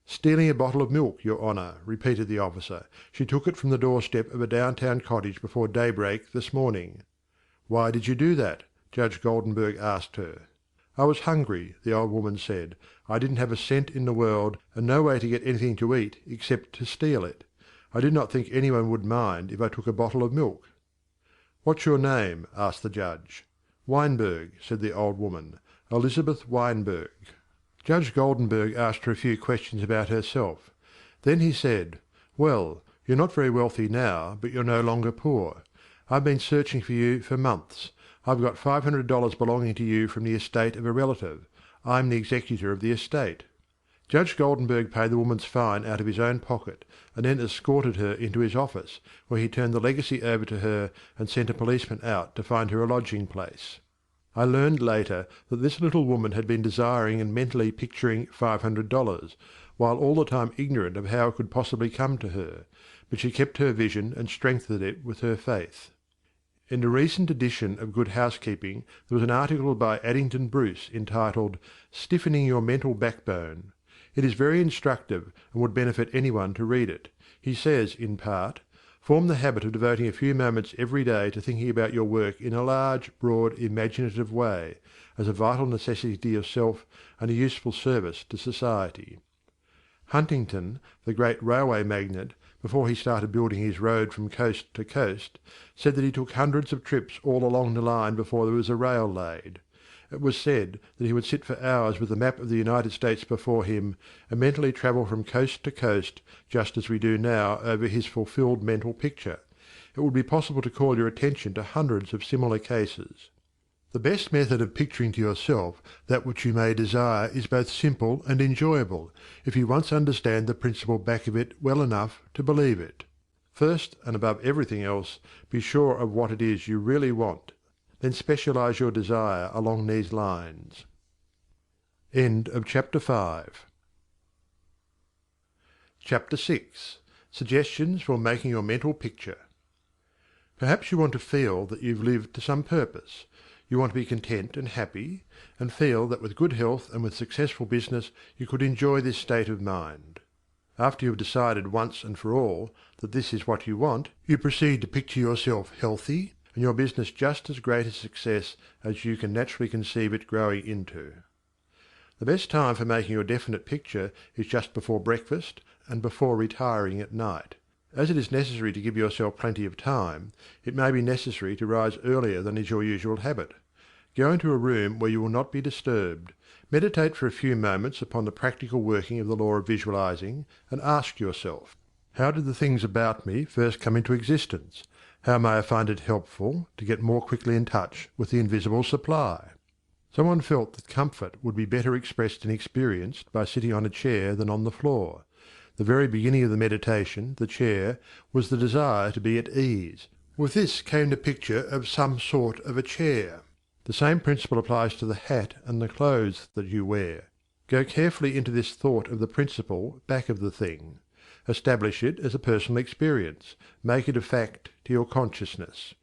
"Stealing a bottle of milk, your honour," repeated the officer. "She took it from the doorstep of a downtown cottage before daybreak this morning." "Why did you do that?" Judge Goldenberg asked her. "I was hungry," the old woman said. "I didn't have a cent in the world, and no way to get anything to eat except to steal it. I did not think anyone would mind if I took a bottle of milk." "What's your name?" asked the judge. "Weinberg," said the old woman. "Elizabeth Weinberg." Judge Goldenberg asked her a few questions about herself. Then he said, "Well, you're not very wealthy now, but you're no longer poor. I've been searching for you for months. I've got $500 belonging to you from the estate of a relative. I'm the executor of the estate." Judge Goldenberg paid the woman's fine out of his own pocket, and then escorted her into his office, where he turned the legacy over to her and sent a policeman out to find her a lodging place. I learned later that this little woman had been desiring and mentally picturing $500, while all the time ignorant of how it could possibly come to her, but she kept her vision and strengthened it with her faith. In a recent edition of Good Housekeeping there was an article by Addington Bruce entitled "Stiffening Your Mental Backbone." It is very instructive and would benefit anyone to read it. He says, in part, "Form the habit of devoting a few moments every day to thinking about your work in a large, broad, imaginative way, as a vital necessity to yourself and a useful service to society." Huntington, the great railway magnate, before he started building his road from coast to coast, said that he took hundreds of trips all along the line before there was a rail laid. It was said that he would sit for hours with the map of the United States before him and mentally travel from coast to coast just as we do now over his fulfilled mental picture. It would be possible to call your attention to hundreds of similar cases. The best method of picturing to yourself that which you may desire is both simple and enjoyable, if you once understand the principle back of it well enough to believe it. First, and above everything else, be sure of what it is you really want. Then specialize your desire along these lines. End of Chapter 5. Chapter 6. Suggestions for making your mental picture. Perhaps you want to feel that you've lived to some purpose. You want to be content and happy, and feel that with good health and with successful business you could enjoy this state of mind. After you have decided once and for all that this is what you want, you proceed to picture yourself healthy, and your business just as great a success as you can naturally conceive it growing into. The best time for making your definite picture is just before breakfast and before retiring at night. As it is necessary to give yourself plenty of time, it may be necessary to rise earlier than is your usual habit. Go into a room where you will not be disturbed. Meditate for a few moments upon the practical working of the law of visualizing, and ask yourself, how did the things about me first come into existence? How may I find it helpful to get more quickly in touch with the invisible supply? Someone felt that comfort would be better expressed and experienced by sitting on a chair than on the floor. The very beginning of the meditation, the chair, was the desire to be at ease. With this came the picture of some sort of a chair. The same principle applies to the hat and the clothes that you wear. Go carefully into this thought of the principle back of the thing. Establish it as a personal experience. Make it a fact to your consciousness.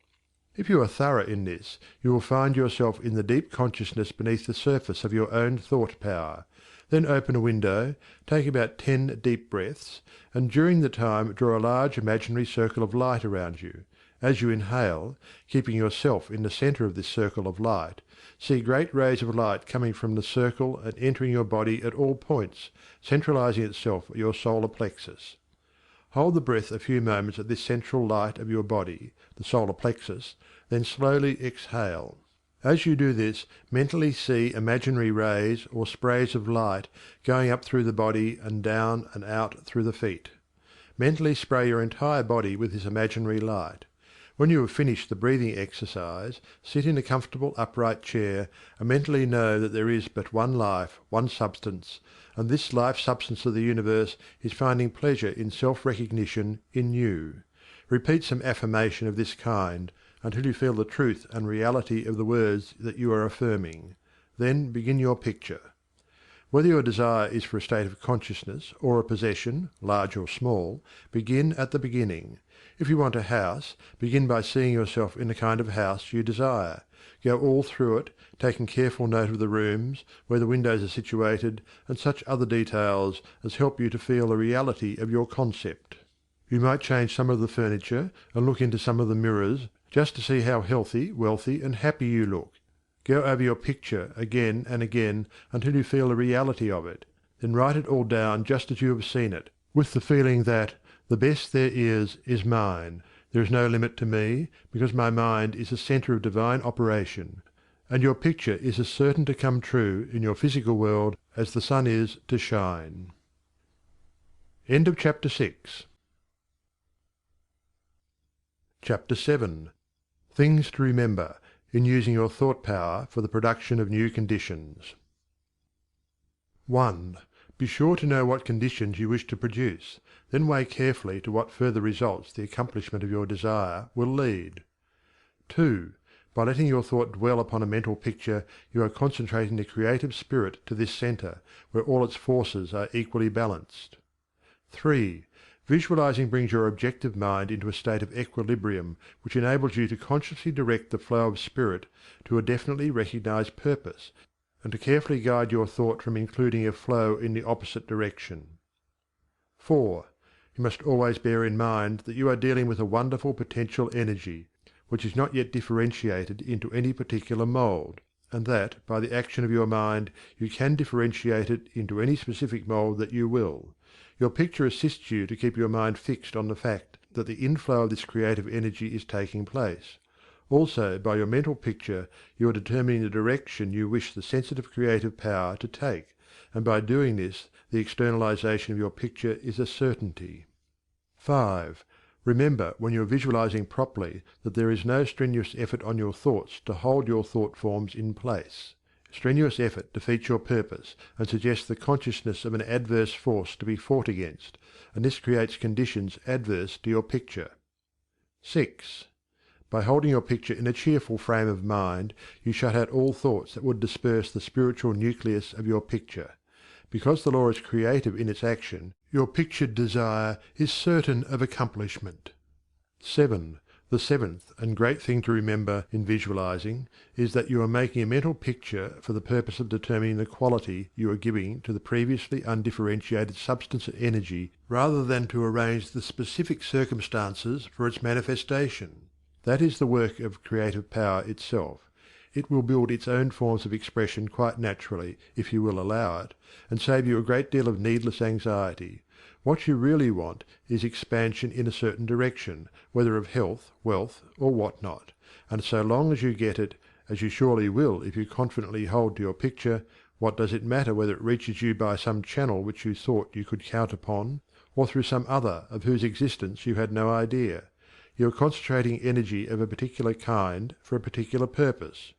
If you are thorough in this, you will find yourself in the deep consciousness beneath the surface of your own thought power. Then open a window, take about 10 deep breaths, and during the time draw a large imaginary circle of light around you. As you inhale, keeping yourself in the centre of this circle of light, see great rays of light coming from the circle and entering your body at all points, centralizing itself at your solar plexus. Hold the breath a few moments at this central light of your body, the solar plexus, then slowly exhale. As you do this, mentally see imaginary rays or sprays of light going up through the body and down and out through the feet. Mentally spray your entire body with this imaginary light. When you have finished the breathing exercise, sit in a comfortable upright chair and mentally know that there is but one life, one substance, and this life substance of the universe is finding pleasure in self-recognition in you. Repeat some affirmation of this kind until you feel the truth and reality of the words that you are affirming. Then begin your picture. Whether your desire is for a state of consciousness or a possession, large or small, begin at the beginning. If you want a house, begin by seeing yourself in the kind of house you desire. Go all through it, taking careful note of the rooms, where the windows are situated, and such other details as help you to feel the reality of your concept. You might change some of the furniture and look into some of the mirrors, just to see how healthy, wealthy, and happy you look. Go over your picture again and again until you feel the reality of it. Then write it all down just as you have seen it, with the feeling that the best there is mine. There is no limit to me, because my mind is the centre of divine operation, and your picture is as certain to come true in your physical world as the sun is to shine. End of Chapter 6. Chapter 7. Things to remember in using your thought power for the production of new conditions. 1. Be sure to know what conditions you wish to produce, then weigh carefully to what further results the accomplishment of your desire will lead. 2. By letting your thought dwell upon a mental picture, you are concentrating the creative spirit to this centre, where all its forces are equally balanced. 3. Visualizing brings your objective mind into a state of equilibrium which enables you to consciously direct the flow of spirit to a definitely recognized purpose, and to carefully guide your thought from including a flow in the opposite direction. 4. You must always bear in mind that you are dealing with a wonderful potential energy, which is not yet differentiated into any particular mould, and that, by the action of your mind, you can differentiate it into any specific mould that you will. Your picture assists you to keep your mind fixed on the fact that the inflow of this creative energy is taking place. Also, by your mental picture, you are determining the direction you wish the sensitive creative power to take, and by doing this, the externalization of your picture is a certainty. 5. Remember, when you are visualizing properly, that there is no strenuous effort on your thoughts to hold your thought forms in place. Strenuous effort defeats your purpose and suggests the consciousness of an adverse force to be fought against, and this creates conditions adverse to your picture. 6. By holding your picture in a cheerful frame of mind, you shut out all thoughts that would disperse the spiritual nucleus of your picture. Because the law is creative in its action, your pictured desire is certain of accomplishment. 7. The seventh and great thing to remember in visualizing is that you are making a mental picture for the purpose of determining the quality you are giving to the previously undifferentiated substance of energy, rather than to arrange the specific circumstances for its manifestation. That is the work of creative power itself. It will build its own forms of expression quite naturally, if you will allow it, and save you a great deal of needless anxiety. What you really want is expansion in a certain direction, whether of health, wealth, or what not, and so long as you get it, as you surely will if you confidently hold to your picture, what does it matter whether it reaches you by some channel which you thought you could count upon, or through some other of whose existence you had no idea? You are concentrating energy of a particular kind for a particular purpose.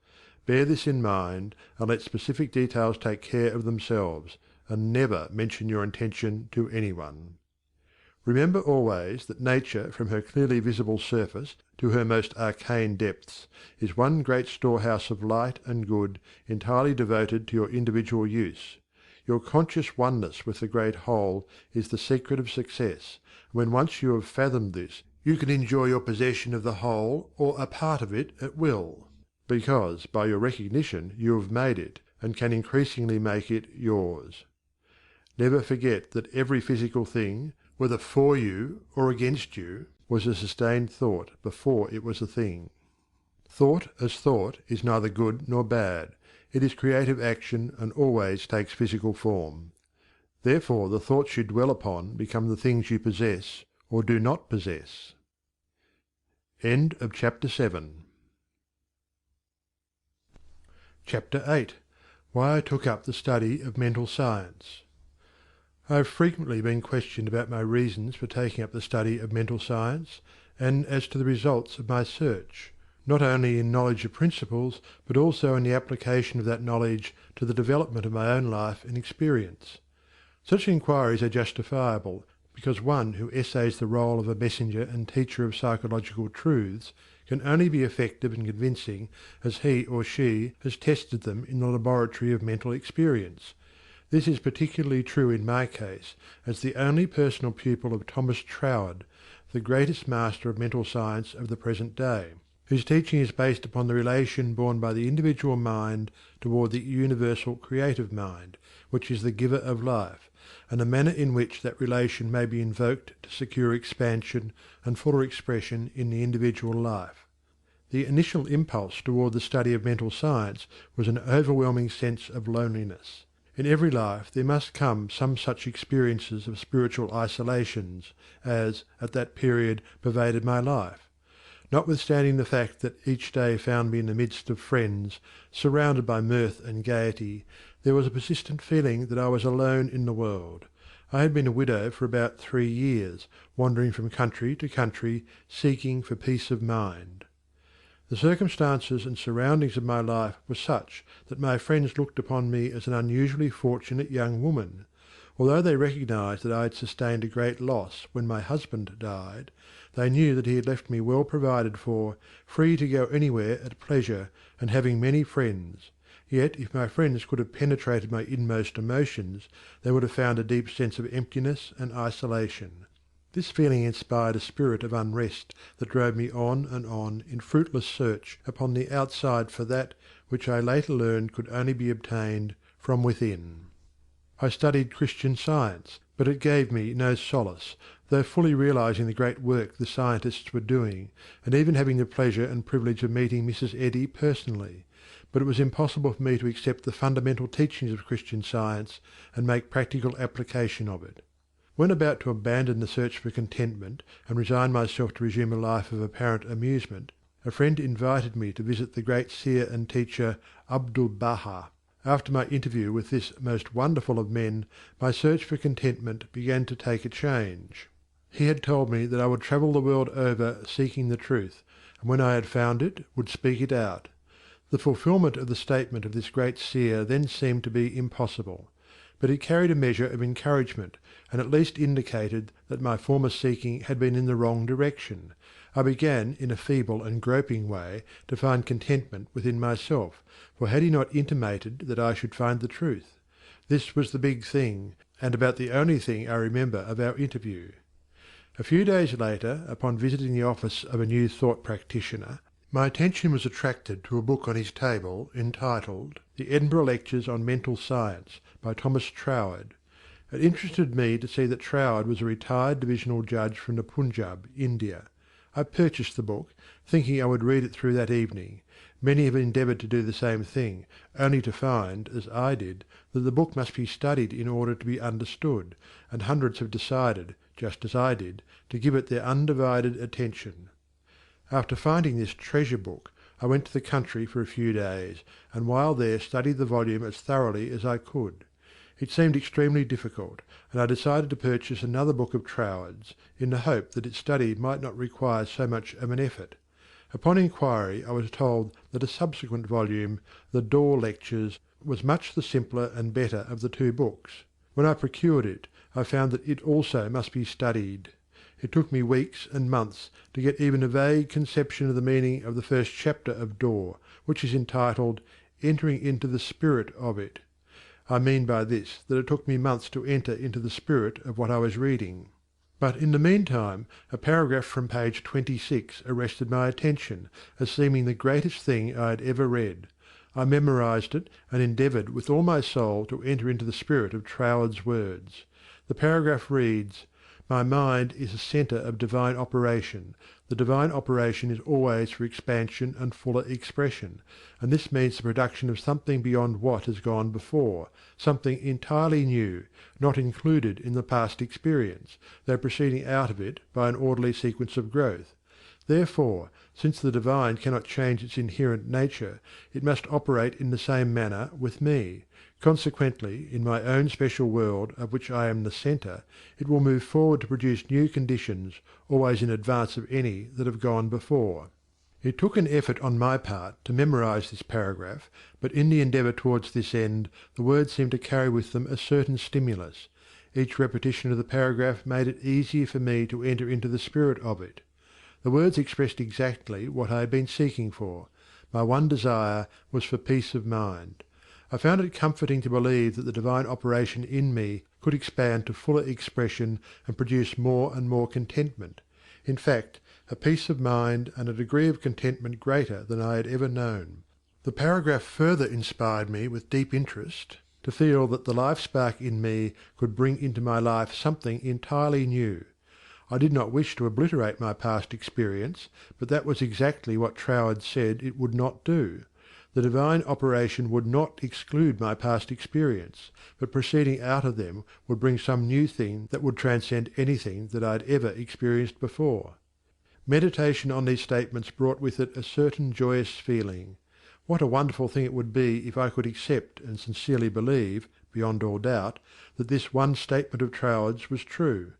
Bear this in mind, and let specific details take care of themselves, and never mention your intention to anyone. Remember always that nature from her clearly visible surface to her most arcane depths is one great storehouse of light and good entirely devoted to your individual use. Your conscious oneness with the great whole is the secret of success, and when once you have fathomed this you can enjoy your possession of the whole or a part of it at will, because by your recognition you have made it and can increasingly make it yours. Never forget that every physical thing, whether for you or against you, was a sustained thought before it was a thing. Thought as thought is neither good nor bad. It is creative action and always takes physical form. Therefore the thoughts you dwell upon become the things you possess or do not possess. End of Chapter 7. Chapter 8. Why I took up the study of mental science. I have frequently been questioned about my reasons for taking up the study of mental science, and as to the results of my search, not only in knowledge of principles, but also in the application of that knowledge to the development of my own life and experience. Such inquiries are justifiable, because one who essays the role of a messenger and teacher of psychological truths can only be effective and convincing as he or she has tested them in the laboratory of mental experience. This is particularly true in my case, as the only personal pupil of Thomas Troward, the greatest master of mental science of the present day, whose teaching is based upon the relation borne by the individual mind toward the universal creative mind, which is the giver of life, and the manner in which that relation may be invoked to secure expansion and fuller expression in the individual life. The initial impulse toward the study of mental science was an overwhelming sense of loneliness. In every life there must come some such experiences of spiritual isolations as, at that period, pervaded my life. Notwithstanding the fact that each day found me in the midst of friends, surrounded by mirth and gaiety, there was a persistent feeling that I was alone in the world. I had been a widow for about 3 years, wandering from country to country, seeking for peace of mind. The circumstances and surroundings of my life were such that my friends looked upon me as an unusually fortunate young woman. Although they recognized that I had sustained a great loss when my husband died, they knew that he had left me well provided for, free to go anywhere at pleasure, and having many friends. Yet if my friends could have penetrated my inmost emotions, they would have found a deep sense of emptiness and isolation. This feeling inspired a spirit of unrest that drove me on and on in fruitless search upon the outside for that which I later learned could only be obtained from within. I studied Christian Science, but it gave me no solace, though fully realizing the great work the scientists were doing, and even having the pleasure and privilege of meeting Mrs. Eddy personally. But it was impossible for me to accept the fundamental teachings of Christian Science and make practical application of it. When about to abandon the search for contentment and resign myself to resume a life of apparent amusement, a friend invited me to visit the great seer and teacher Abdu'l-Baha. After my interview with this most wonderful of men, my search for contentment began to take a change. He had told me that I would travel the world over seeking the truth, and when I had found it, would speak it out. The fulfilment of the statement of this great seer then seemed to be impossible. But it carried a measure of encouragement, and at least indicated that my former seeking had been in the wrong direction. I began, in a feeble and groping way, to find contentment within myself, for had he not intimated that I should find the truth? This was the big thing, and about the only thing I remember of our interview. A few days later, upon visiting the office of a New Thought practitioner, my attention was attracted to a book on his table entitled The Edinburgh Lectures on Mental Science by Thomas Troward. It interested me to see that Troward was a retired divisional judge from the Punjab, India. I purchased the book, thinking I would read it through that evening. Many have endeavoured to do the same thing, only to find, as I did, that the book must be studied in order to be understood, and hundreds have decided, just as I did, to give it their undivided attention. After finding this treasure book, I went to the country for a few days, and while there studied the volume as thoroughly as I could. It seemed extremely difficult, and I decided to purchase another book of Troward's, in the hope that its study might not require so much of an effort. Upon inquiry I was told that a subsequent volume, The Door Lectures, was much the simpler and better of the two books. When I procured it, I found that it also must be studied. It took me weeks and months to get even a vague conception of the meaning of the first chapter of Door, which is entitled Entering into the Spirit of It. I mean by this that it took me months to enter into the spirit of what I was reading. But in the meantime a paragraph from page 26 arrested my attention as seeming the greatest thing I had ever read. I memorized it and endeavoured with all my soul to enter into the spirit of Troward's words. The paragraph reads, "My mind is a centre of divine operation. The divine operation is always for expansion and fuller expression, and this means the production of something beyond what has gone before, something entirely new, not included in the past experience, though proceeding out of it by an orderly sequence of growth. Therefore, since the divine cannot change its inherent nature, it must operate in the same manner with me. Consequently, in my own special world of which I am the centre, it will move forward to produce new conditions, always in advance of any that have gone before. It took an effort on my part to memorize this paragraph, but in the endeavour towards this end the words seemed to carry with them a certain stimulus. Each repetition of the paragraph made it easier for me to enter into the spirit of it. The words expressed exactly what I had been seeking for. My one desire was for peace of mind. I found it comforting to believe that the divine operation in me could expand to fuller expression and produce more and more contentment. In fact, a peace of mind and a degree of contentment greater than I had ever known. The paragraph further inspired me with deep interest to feel that the life spark in me could bring into my life something entirely new. I did not wish to obliterate my past experience, but that was exactly what Troward said it would not do. The divine operation would not exclude my past experience, but proceeding out of them would bring some new thing that would transcend anything that I had ever experienced before. Meditation on these statements brought with it a certain joyous feeling. What a wonderful thing it would be if I could accept and sincerely believe, beyond all doubt, that this one statement of Troward's was true.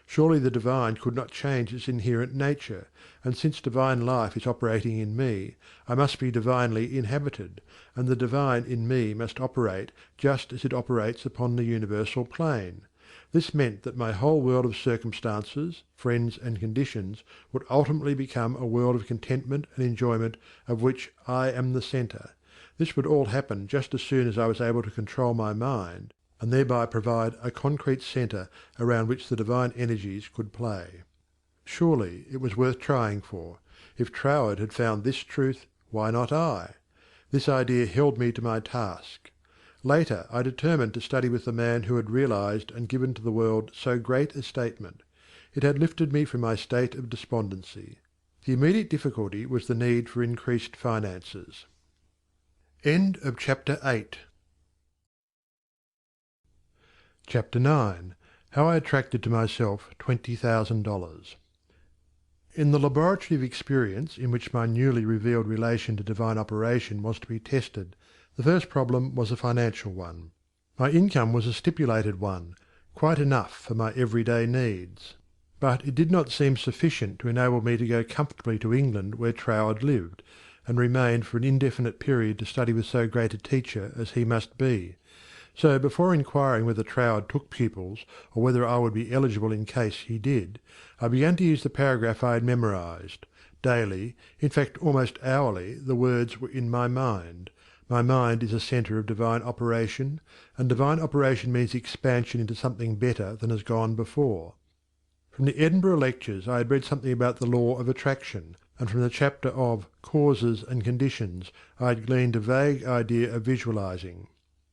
Surely the divine could not change its inherent nature, and since divine life is operating in me, I must be divinely inhabited, and the divine in me must operate just as it operates upon the universal plane. This meant that my whole world of circumstances, friends and conditions would ultimately become a world of contentment and enjoyment of which I am the centre. This would all happen just as soon as I was able to control my mind, and thereby provide a concrete centre around which the divine energies could play. Surely it was worth trying for. If Troward had found this truth, why not I? This idea held me to my task. Later I determined to study with the man who had realized and given to the world so great a statement. It had lifted me from my state of despondency. The immediate difficulty was the need for increased finances. End of Chapter 8. Chapter 9. How I attracted to myself $20,000. In the laboratory of experience in which my newly revealed relation to divine operation was to be tested, the first problem was a financial one. My income was a stipulated one, quite enough for my everyday needs. But it did not seem sufficient to enable me to go comfortably to England where Troward lived, and remain for an indefinite period to study with so great a teacher as he must be. So before inquiring whether Troward took pupils, or whether I would be eligible in case he did, I began to use the paragraph I had memorized. Daily, in fact almost hourly, the words were in my mind. My mind is a centre of divine operation, and divine operation means expansion into something better than has gone before. From the Edinburgh lectures I had read something about the law of attraction, and from the chapter of Causes and Conditions I had gleaned a vague idea of visualizing.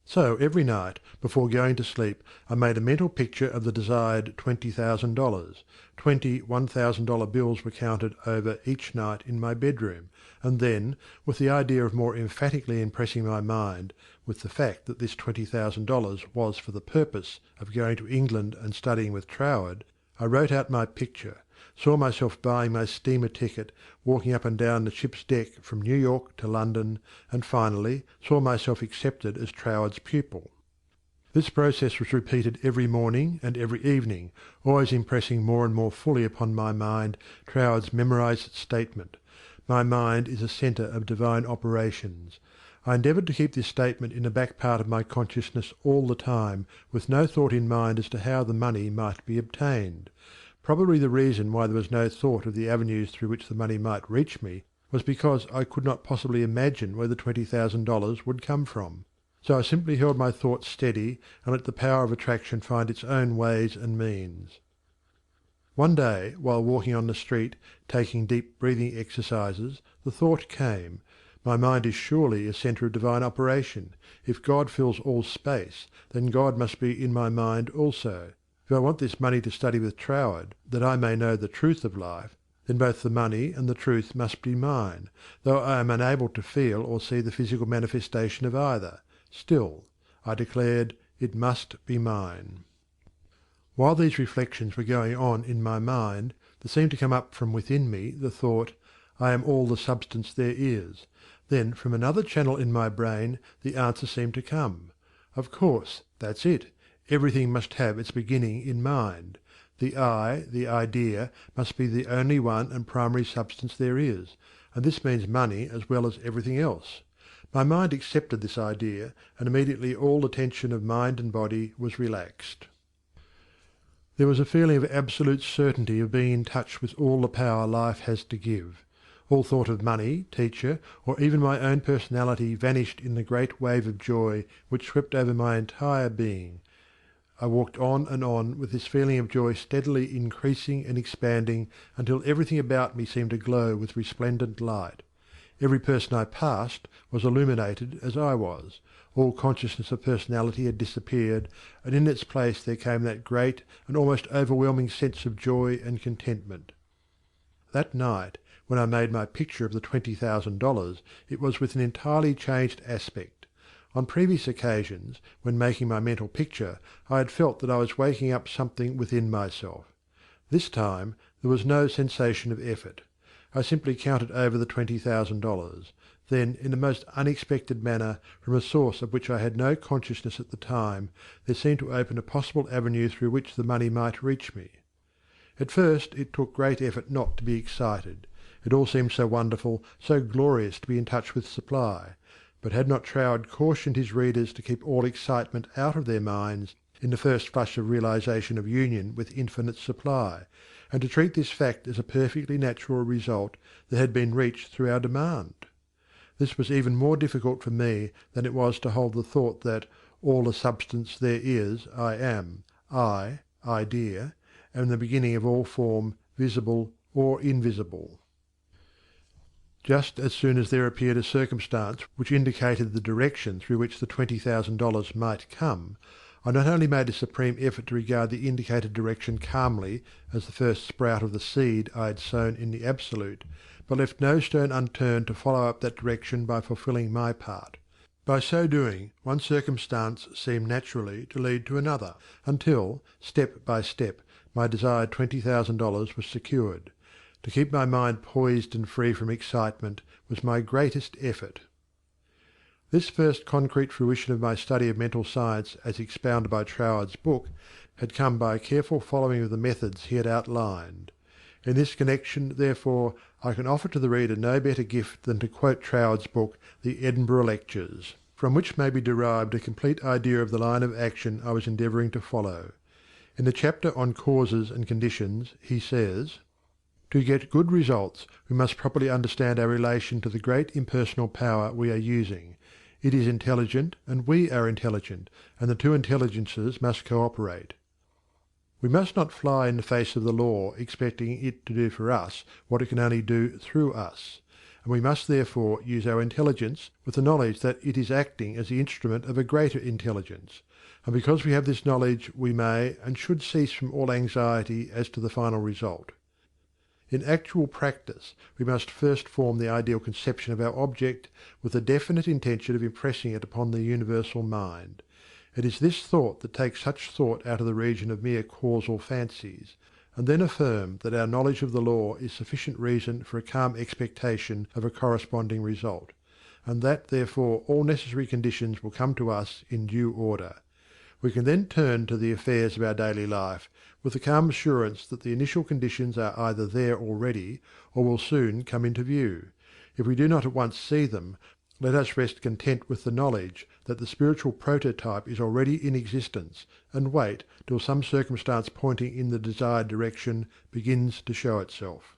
So every night, before going to sleep, I made a mental picture of the desired $20,000. 20 $1,000 bills were counted over each night in my bedroom, and then, with the idea of more emphatically impressing my mind with the fact that this $20,000 was for the purpose of going to England and studying with Troward, I wrote out my picture, saw myself buying my steamer ticket, walking up and down the ship's deck from New York to London, and finally saw myself accepted as Troward's pupil. This process was repeated every morning and every evening, always impressing more and more fully upon my mind Troward's memorized statement, "My mind is a centre of divine operations." I endeavoured to keep this statement in the back part of my consciousness all the time, with no thought in mind as to how the money might be obtained. Probably the reason why there was no thought of the avenues through which the money might reach me was because I could not possibly imagine where the $20,000 would come from. So I simply held my thoughts steady and let the power of attraction find its own ways and means. One day, while walking on the street, taking deep breathing exercises, the thought came, "My mind is surely a centre of divine operation. If God fills all space, then God must be in my mind also. If I want this money to study with Troward, that I may know the truth of life, then both the money and the truth must be mine, though I am unable to feel or see the physical manifestation of either. Still, I declared, it must be mine." While these reflections were going on in my mind, there seemed to come up from within me the thought, "I am all the substance there is." Then from another channel in my brain the answer seemed to come, Of course, that's it. Everything must have its beginning in mind. The I, the idea, must be the only one and primary substance there is, and this means money as well as everything else. My mind accepted this idea, and immediately all the tension of mind and body was relaxed. There was a feeling of absolute certainty of being in touch with all the power life has to give. All thought of money, teacher, or even my own personality vanished in the great wave of joy which swept over my entire being. I walked on with this feeling of joy steadily increasing and expanding until everything about me seemed to glow with resplendent light. Every person I passed was illuminated as I was. All consciousness of personality had disappeared, and in its place there came that great and almost overwhelming sense of joy and contentment. That night, when I made my picture of the $20,000, it was with an entirely changed aspect. On previous occasions, when making my mental picture, I had felt that I was waking up something within myself. This time there was no sensation of effort. I simply counted over the $20,000. Then, in the most unexpected manner, from a source of which I had no consciousness at the time, there seemed to open a possible avenue through which the money might reach me. At first it took great effort not to be excited. It all seemed so wonderful, so glorious to be in touch with supply. But had not Troward cautioned his readers to keep all excitement out of their minds in the first flush of realization of union with infinite supply, and to treat this fact as a perfectly natural result that had been reached through our demand? This was even more difficult for me than it was to hold the thought that all the substance there is I am, idea, am the beginning of all form, visible or invisible. Just as soon as there appeared a circumstance which indicated the direction through which the $20,000 might come, I not only made a supreme effort to regard the indicated direction calmly as the first sprout of the seed I had sown in the Absolute, but left no stone unturned to follow up that direction by fulfilling my part. By so doing, one circumstance seemed naturally to lead to another, until, step by step, my desired $20,000 was secured. To keep my mind poised and free from excitement was my greatest effort. This first concrete fruition of my study of mental science as expounded by Troward's book had come by a careful following of the methods he had outlined. In this connection, therefore, I can offer to the reader no better gift than to quote Troward's book, The Edinburgh Lectures, from which may be derived a complete idea of the line of action I was endeavouring to follow. In the chapter on Causes and Conditions he says, "To get good results we must properly understand our relation to the great impersonal power we are using. It is intelligent and we are intelligent, and the two intelligences must cooperate. We must not fly in the face of the law expecting it to do for us what it can only do through us, and we must therefore use our intelligence with the knowledge that it is acting as the instrument of a greater intelligence, and because we have this knowledge we may and should cease from all anxiety as to the final result. In actual practice we must first form the ideal conception of our object with the definite intention of impressing it upon the universal mind. It is this thought that takes such thought out of the region of mere causal fancies, and then affirm that our knowledge of the law is sufficient reason for a calm expectation of a corresponding result, and that therefore all necessary conditions will come to us in due order. We can then turn to the affairs of our daily life with the calm assurance that the initial conditions are either there already or will soon come into view. If we do not at once see them, let us rest content with the knowledge that the spiritual prototype is already in existence, and wait till some circumstance pointing in the desired direction begins to show itself.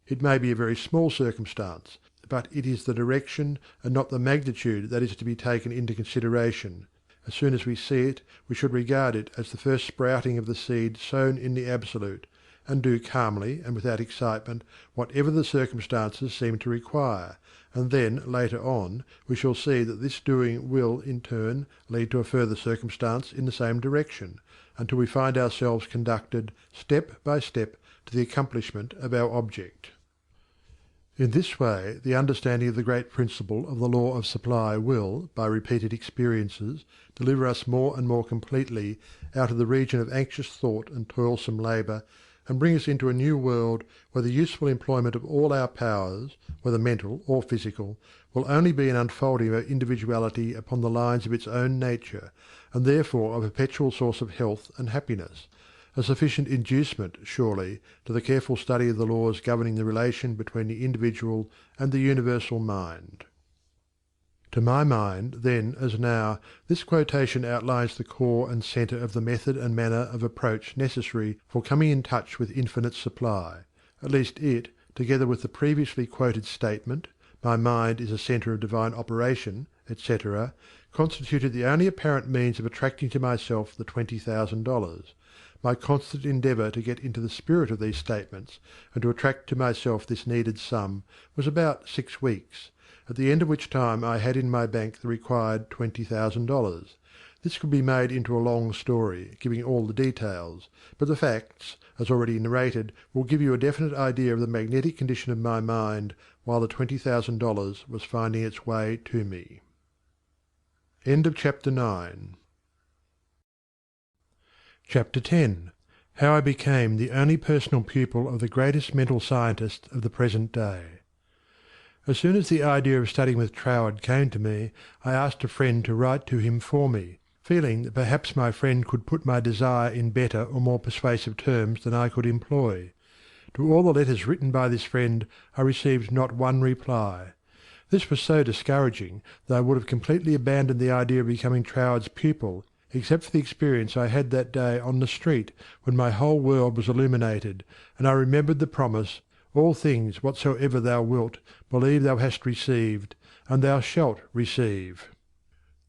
It may be a very small circumstance, but it is the direction and not the magnitude that is to be taken into consideration. As soon as we see it, we should regard it as the first sprouting of the seed sown in the Absolute, and do calmly and without excitement whatever the circumstances seem to require, and then, later on, we shall see that this doing will, in turn, lead to a further circumstance in the same direction, until we find ourselves conducted, step by step, to the accomplishment of our object. In this way the understanding of the great principle of the law of supply will, by repeated experiences, deliver us more and more completely out of the region of anxious thought and toilsome labour, and bring us into a new world where the useful employment of all our powers, whether mental or physical, will only be an unfolding of our individuality upon the lines of its own nature, and therefore a perpetual source of health and happiness, a sufficient inducement, surely, to the careful study of the laws governing the relation between the individual and the universal mind. To my mind, then as now, this quotation outlines the core and centre of the method and manner of approach necessary for coming in touch with infinite supply. At least it, together with the previously quoted statement, "My mind is a centre of divine operation," etc., constituted the only apparent means of attracting to myself the $20,000. My constant endeavour to get into the spirit of these statements, and to attract to myself this needed sum, was about 6 weeks, at the end of which time I had in my bank the required $20,000. This could be made into a long story, giving all the details, but the facts, as already narrated, will give you a definite idea of the magnetic condition of my mind while the $20,000 was finding its way to me. End of chapter 9. Chapter 10. How I became the only personal pupil of the greatest mental scientist of the present day. As soon as the idea of studying with Troward came to me, I asked a friend to write to him for me, feeling that perhaps my friend could put my desire in better or more persuasive terms than I could employ. To all the letters written by this friend I received not one reply. This was so discouraging that I would have completely abandoned the idea of becoming Troward's pupil, except for the experience I had that day on the street when my whole world was illuminated, and I remembered the promise, "All things whatsoever thou wilt, believe thou hast received, and thou shalt receive."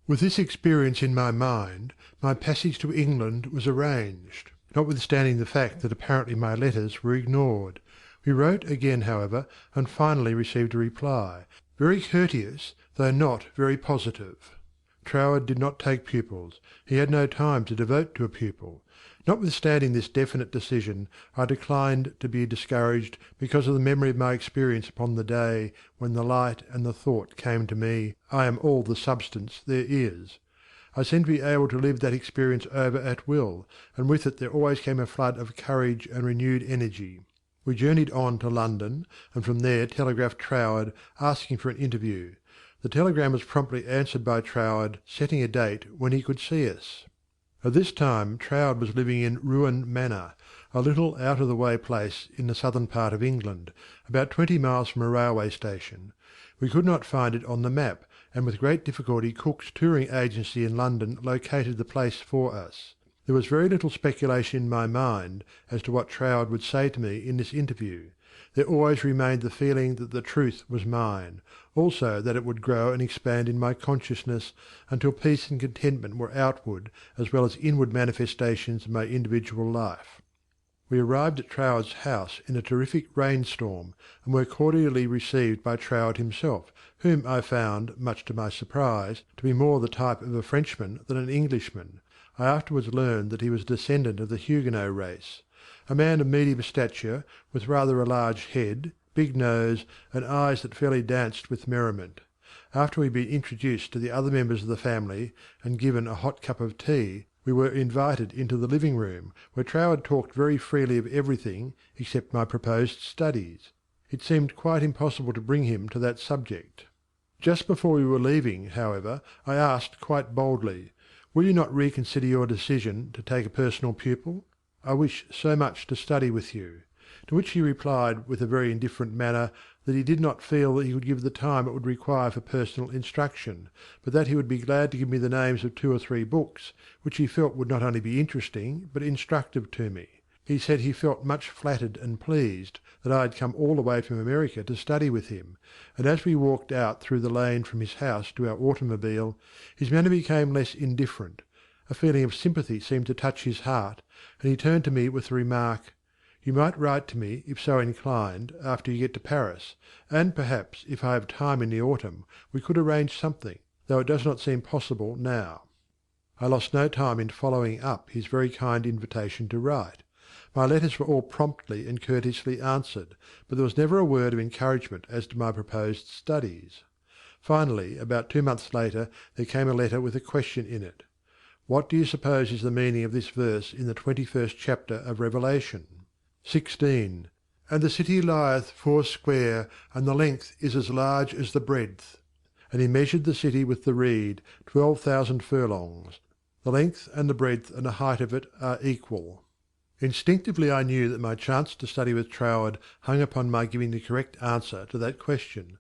With this experience in my mind, my passage to England was arranged, notwithstanding the fact that apparently my letters were ignored. We wrote again, however, and finally received a reply, very courteous, though not very positive. Troward did not take pupils. He had no time to devote to a pupil. Notwithstanding this definite decision, I declined to be discouraged because of the memory of my experience upon the day when the light and the thought came to me, "I am all the substance there is." I seemed to be able to live that experience over at will, and with it there always came a flood of courage and renewed energy. We journeyed on to London, and from there telegraphed Troward asking for an interview. The telegram was promptly answered by Troward setting a date when he could see us. At this time Troward was living in Ruan Manor, a little out-of-the-way place in the southern part of England, about 20 miles from a railway station. We could not find it on the map, and with great difficulty Cook's touring agency in London located the place for us. There was very little speculation in my mind as to what Troward would say to me in this interview. There always remained the feeling that the truth was mine, also that it would grow and expand in my consciousness until peace and contentment were outward as well as inward manifestations of my individual life. We arrived at Troward's house in a terrific rainstorm, and were cordially received by Troward himself, whom I found, much to my surprise, to be more the type of a Frenchman than an Englishman. I afterwards learned that he was a descendant of the Huguenot race. A man of medium stature, with rather a large head, big nose, and eyes that fairly danced with merriment. After we had been introduced to the other members of the family, and given a hot cup of tea, we were invited into the living-room, where Troward talked very freely of everything except my proposed studies. It seemed quite impossible to bring him to that subject. Just before we were leaving, however, I asked quite boldly, "Will you not reconsider your decision to take a personal pupil? I wish so much to study with you." To which he replied with a very indifferent manner that he did not feel that he could give the time it would require for personal instruction, but that he would be glad to give me the names of 2 or 3 books, which he felt would not only be interesting but instructive to me. He said he felt much flattered and pleased that I had come all the way from America to study with him, and as we walked out through the lane from his house to our automobile, his manner became less indifferent. A feeling of sympathy seemed to touch his heart, and he turned to me with the remark, "You might write to me, if so inclined, after you get to Paris, and perhaps, if I have time in the autumn, we could arrange something, though it does not seem possible now." I lost no time in following up his very kind invitation to write. My letters were all promptly and courteously answered, but there was never a word of encouragement as to my proposed studies. Finally, about 2 months later, there came a letter with a question in it. "What do you suppose is the meaning of this verse in the 21st chapter of Revelation?" 16. And the city lieth foursquare, and the length is as large as the breadth. And he measured the city with the reed 12,000 furlongs. The length and the breadth and the height of it are equal. Instinctively I knew that my chance to study with Troward hung upon my giving the correct answer to that question.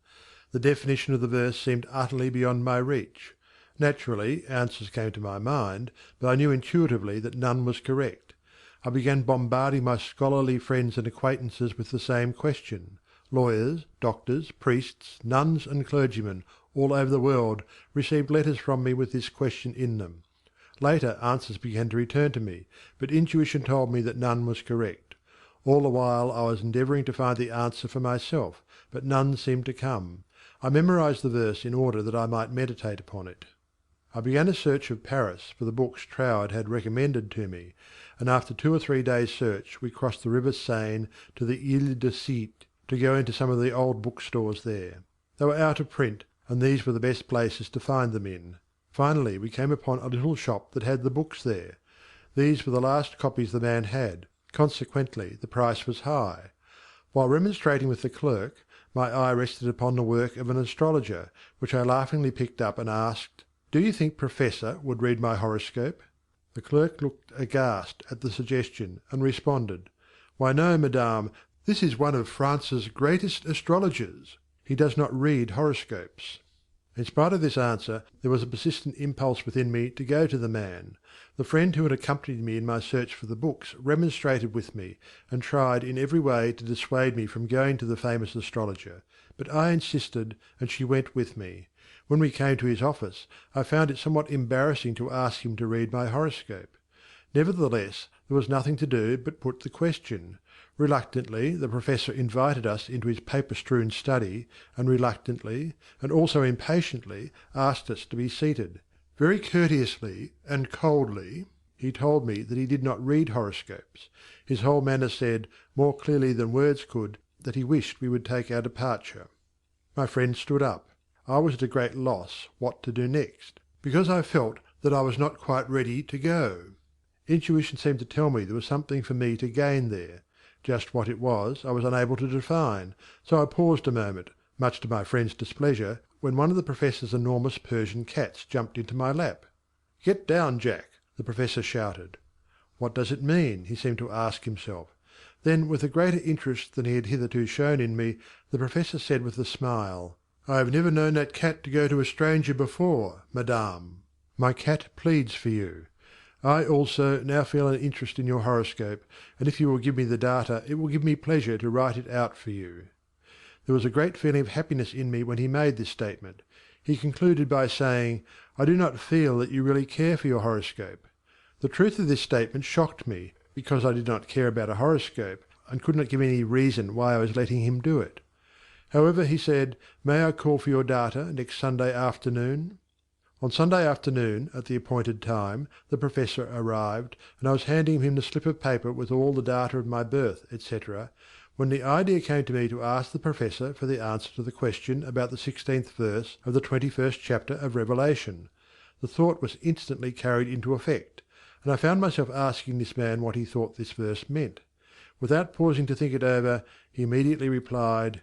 The definition of the verse seemed utterly beyond my reach. Naturally, answers came to my mind, but I knew intuitively that none was correct. I began bombarding my scholarly friends and acquaintances with the same question. Lawyers, doctors, priests, nuns, and clergymen all over the world received letters from me with this question in them. Later answers began to return to me, but intuition told me that none was correct. All the while I was endeavouring to find the answer for myself, but none seemed to come. I memorized the verse in order that I might meditate upon it. I began a search of Paris for the books Troward had recommended to me, and after 2 or 3 days' search we crossed the river Seine to the Ile de Cite to go into some of the old bookstores there. They were out of print, and these were the best places to find them in. Finally we came upon a little shop that had the books there. These were the last copies the man had, consequently the price was high. While remonstrating with the clerk, my eye rested upon the work of an astrologer, which I laughingly picked up and asked, "Do you think Professor would read my horoscope?" The clerk looked aghast at the suggestion, and responded, "Why no, madame, this is one of France's greatest astrologers. He does not read horoscopes." In spite of this answer, there was a persistent impulse within me to go to the man. The friend who had accompanied me in my search for the books remonstrated with me, and tried in every way to dissuade me from going to the famous astrologer, but I insisted, and she went with me. When we came to his office, I found it somewhat embarrassing to ask him to read my horoscope. Nevertheless, there was nothing to do but put the question. Reluctantly the Professor invited us into his paper-strewn study, and reluctantly, and also impatiently, asked us to be seated. Very courteously and coldly he told me that he did not read horoscopes. His whole manner said, more clearly than words could, that he wished we would take our departure. My friend stood up. I was at a great loss what to do next, because I felt that I was not quite ready to go. Intuition seemed to tell me there was something for me to gain there. Just what it was I was unable to define, so I paused a moment, much to my friend's displeasure, when one of the Professor's enormous Persian cats jumped into my lap. "Get down, Jack!" the Professor shouted. What does it mean? He seemed to ask himself. Then, with a greater interest than he had hitherto shown in me, the Professor said with a smile, "I have never known that cat to go to a stranger before, madame. My cat pleads for you. I also now feel an interest in your horoscope, and if you will give me the data it will give me pleasure to write it out for you." There was a great feeling of happiness in me when he made this statement. He concluded by saying, "I do not feel that you really care for your horoscope." The truth of this statement shocked me, because I did not care about a horoscope, and could not give any reason why I was letting him do it. However, he said, "May I call for your data next Sunday afternoon?" On Sunday afternoon, at the appointed time, the Professor arrived, and I was handing him the slip of paper with all the data of my birth, etc., when the idea came to me to ask the Professor for the answer to the question about the 16th verse of the 21st chapter of Revelation. The thought was instantly carried into effect, and I found myself asking this man what he thought this verse meant. Without pausing to think it over, he immediately replied,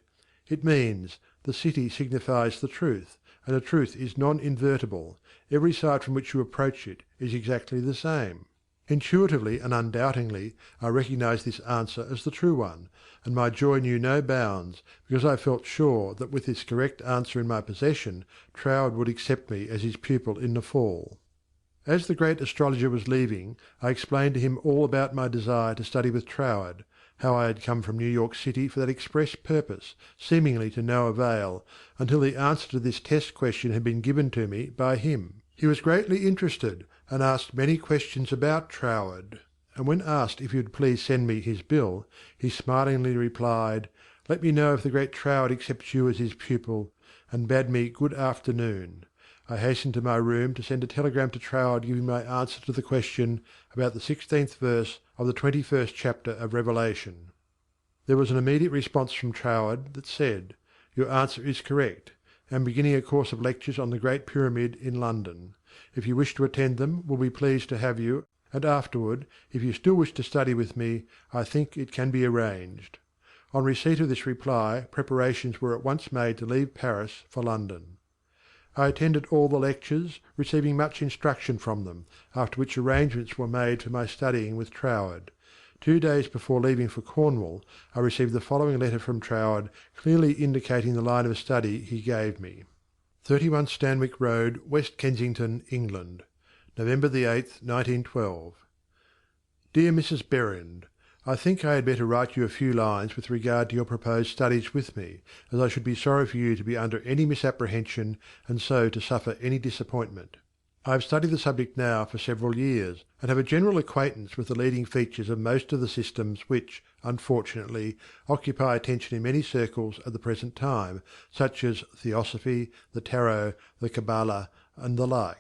"It means, the city signifies the truth, and the truth is non-invertible. Every side from which you approach it is exactly the same." Intuitively and undoubtingly I recognized this answer as the true one, and my joy knew no bounds, because I felt sure that with this correct answer in my possession, Troward would accept me as his pupil in the fall. As the great astrologer was leaving, I explained to him all about my desire to study with Troward, how I had come from New York City for that express purpose, seemingly to no avail, until the answer to this test question had been given to me by him. He was greatly interested, and asked many questions about Troward, and when asked if he would please send me his bill, he smilingly replied, "Let me know if the great Troward accepts you as his pupil," and bade me good afternoon. I hastened to my room to send a telegram to Troward giving my answer to the question about the 16th verse of the 21st chapter of Revelation. There was an immediate response from Troward that said, "Your answer is correct. I am beginning a course of lectures on the Great Pyramid in London. If you wish to attend them, will be pleased to have you, and afterward, if you still wish to study with me, I think it can be arranged." On receipt of this reply preparations were at once made to leave Paris for London. I attended all the lectures, receiving much instruction from them, after which arrangements were made for my studying with Troward. 2 days before leaving for Cornwall I received the following letter from Troward, clearly indicating the line of study he gave me. 31 Stanwick Road, West Kensington, England. November 8th, 1912. Dear Mrs. Berrind, I think I had better write you a few lines with regard to your proposed studies with me, as I should be sorry for you to be under any misapprehension and so to suffer any disappointment. I have studied the subject now for several years, and have a general acquaintance with the leading features of most of the systems which, unfortunately, occupy attention in many circles at the present time, such as Theosophy, the Tarot, the Kabbalah, and the like,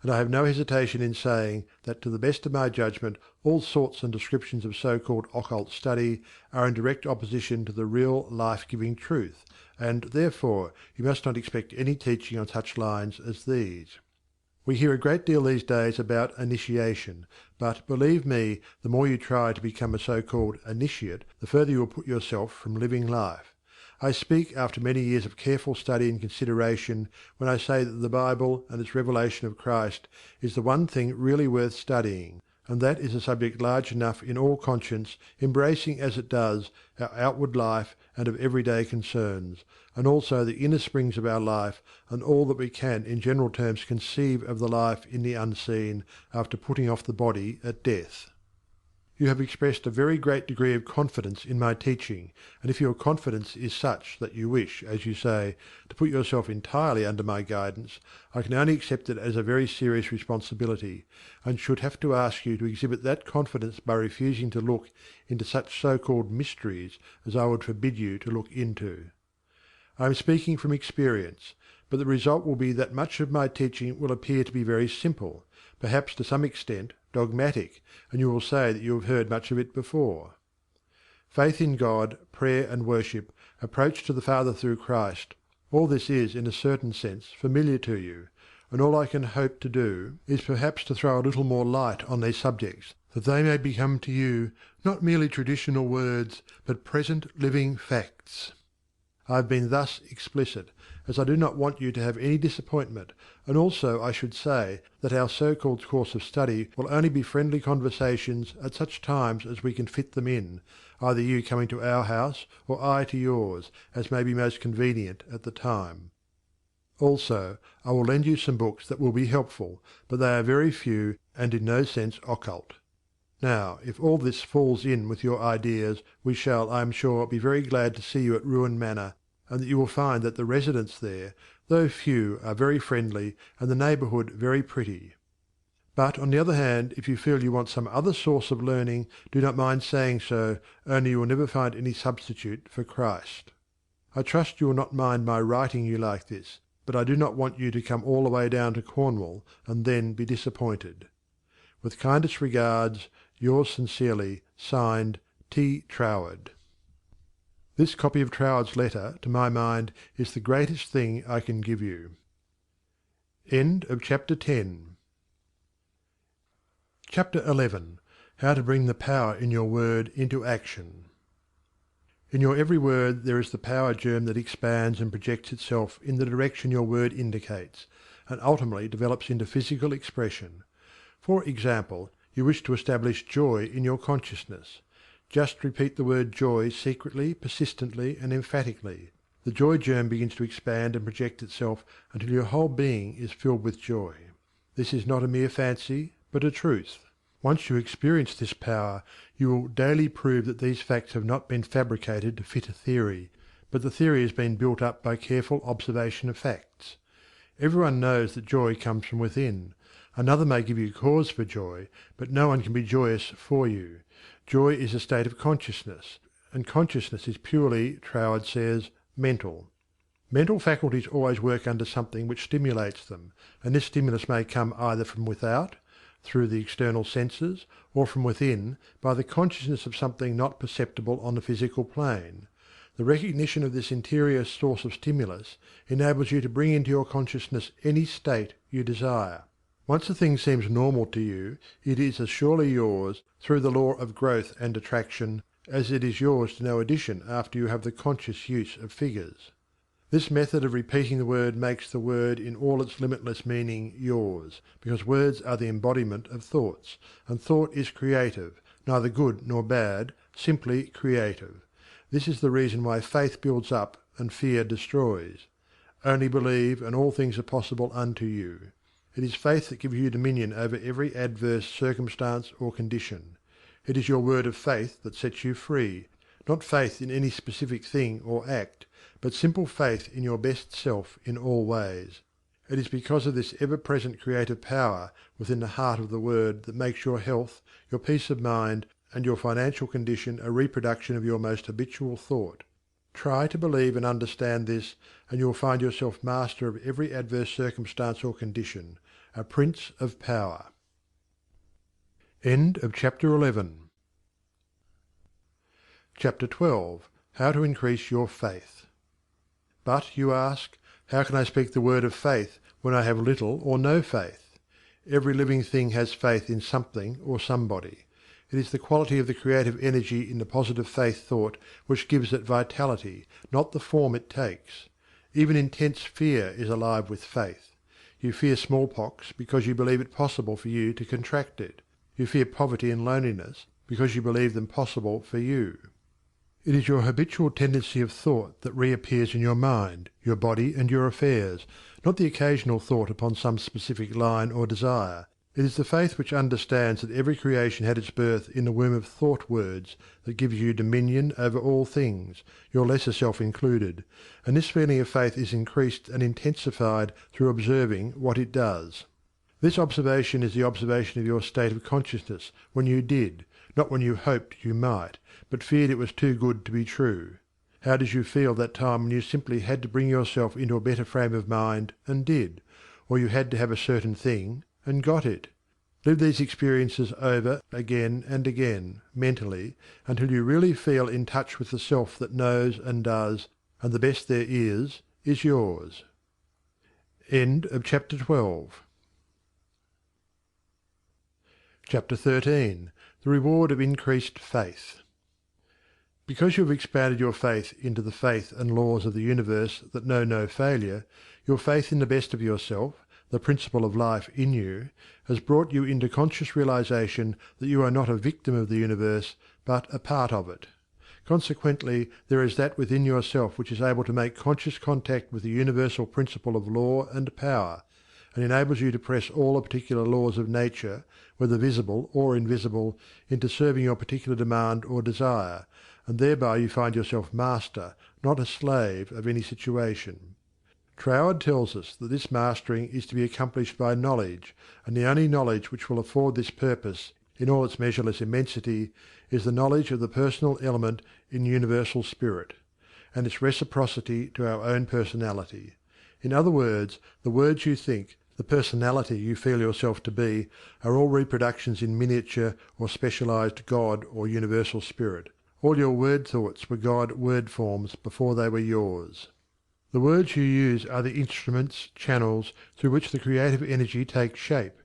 and I have no hesitation in saying that to the best of my judgment all sorts and descriptions of so-called occult study are in direct opposition to the real life-giving truth, and therefore you must not expect any teaching on such lines as these. We hear a great deal these days about initiation, but believe me, the more you try to become a so-called initiate, the further you will put yourself from living life. I speak after many years of careful study and consideration when I say that the Bible and its revelation of Christ is the one thing really worth studying, and that is a subject large enough in all conscience, embracing as it does our outward life and of everyday concerns, and also the inner springs of our life, and all that we can in general terms conceive of the life in the unseen after putting off the body at death. You have expressed a very great degree of confidence in my teaching, and if your confidence is such that you wish, as you say, to put yourself entirely under my guidance, I can only accept it as a very serious responsibility, and should have to ask you to exhibit that confidence by refusing to look into such so-called mysteries as I would forbid you to look into. I am speaking from experience, but the result will be that much of my teaching will appear to be very simple, perhaps to some extent dogmatic, and you will say that you have heard much of it before. Faith in God, prayer and worship, approach to the Father through Christ, all this is in a certain sense familiar to you, and all I can hope to do is perhaps to throw a little more light on these subjects, that they may become to you not merely traditional words, but present living facts. I have been thus explicit, as I do not want you to have any disappointment, and also I should say that our so-called course of study will only be friendly conversations at such times as we can fit them in, either you coming to our house or I to yours, as may be most convenient at the time. Also, I will lend you some books that will be helpful, but they are very few and in no sense occult. Now, if all this falls in with your ideas, we shall, I am sure, be very glad to see you at Ruan Manor, and that you will find that the residents there, though few, are very friendly, and the neighbourhood very pretty. But, on the other hand, if you feel you want some other source of learning, do not mind saying so, only you will never find any substitute for Christ. I trust you will not mind my writing you like this, but I do not want you to come all the way down to Cornwall, and then be disappointed. With kindest regards, Yours sincerely, signed, T. Troward. This copy of Troward's letter, to my mind, is the greatest thing I can give you. End of Chapter 10. Chapter 11. How to bring the power in your word into action. In your every word there is the power germ that expands and projects itself in the direction your word indicates, and ultimately develops into physical expression. For example, you wish to establish joy in your consciousness. Just repeat the word joy secretly, persistently, and emphatically. The joy germ begins to expand and project itself until your whole being is filled with joy. This is not a mere fancy, but a truth. Once you experience this power, you will daily prove that these facts have not been fabricated to fit a theory, but the theory has been built up by careful observation of facts. Everyone knows that joy comes from within. Another may give you cause for joy, but no one can be joyous for you. Joy is a state of consciousness, and consciousness is purely, Troward says, mental. Mental faculties always work under something which stimulates them, and this stimulus may come either from without, through the external senses, or from within, by the consciousness of something not perceptible on the physical plane. The recognition of this interior source of stimulus enables you to bring into your consciousness any state you desire. Once a thing seems normal to you, it is as surely yours through the law of growth and attraction as it is yours to no addition after you have the conscious use of figures. This method of repeating the word makes the word in all its limitless meaning yours, because words are the embodiment of thoughts, and thought is creative, neither good nor bad, simply creative. This is the reason why faith builds up and fear destroys. Only believe, and all things are possible unto you. It is faith that gives you dominion over every adverse circumstance or condition. It is your word of faith that sets you free, not faith in any specific thing or act, but simple faith in your best self in all ways. It is because of this ever-present creative power within the heart of the word that makes your health, your peace of mind, and your financial condition a reproduction of your most habitual thought. Try to believe and understand this, and you will find yourself master of every adverse circumstance or condition, a prince of power. End of chapter 11. Chapter 12. How to increase your faith. But, you ask, how can I speak the word of faith when I have little or no faith? Every living thing has faith in something or somebody. It is the quality of the creative energy in the positive faith thought which gives it vitality, not the form it takes. Even intense fear is alive with faith. You fear smallpox because you believe it possible for you to contract it. You fear poverty and loneliness because you believe them possible for you. It is your habitual tendency of thought that reappears in your mind, your body, and your affairs, not the occasional thought upon some specific line or desire. It is the faith which understands that every creation had its birth in the womb of thought words that gives you dominion over all things, your lesser self included, and this feeling of faith is increased and intensified through observing what it does. This observation is the observation of your state of consciousness when you did, not when you hoped you might, but feared it was too good to be true. How did you feel that time when you simply had to bring yourself into a better frame of mind, and did, or you had to have a certain thing, and got it? Live these experiences over again and again, mentally, until you really feel in touch with the self that knows and does, and the best there is yours. End of chapter 12. Chapter 13. The reward of increased faith. Because you have expanded your faith into the faith and laws of the universe that know no failure, your faith in the best of yourself, the principle of life in you, has brought you into conscious realization that you are not a victim of the universe, but a part of it. Consequently, there is that within yourself which is able to make conscious contact with the universal principle of law and power, and enables you to press all the particular laws of nature, whether visible or invisible, into serving your particular demand or desire, and thereby you find yourself master, not a slave, of any situation. Troward tells us that this mastering is to be accomplished by knowledge, and the only knowledge which will afford this purpose, in all its measureless immensity, is the knowledge of the personal element in universal spirit, and its reciprocity to our own personality. In other words, the words you think, the personality you feel yourself to be, are all reproductions in miniature or specialized God or universal spirit. All your word thoughts were God word forms before they were yours. The words you use are the instruments, channels, through which the creative energy takes shape.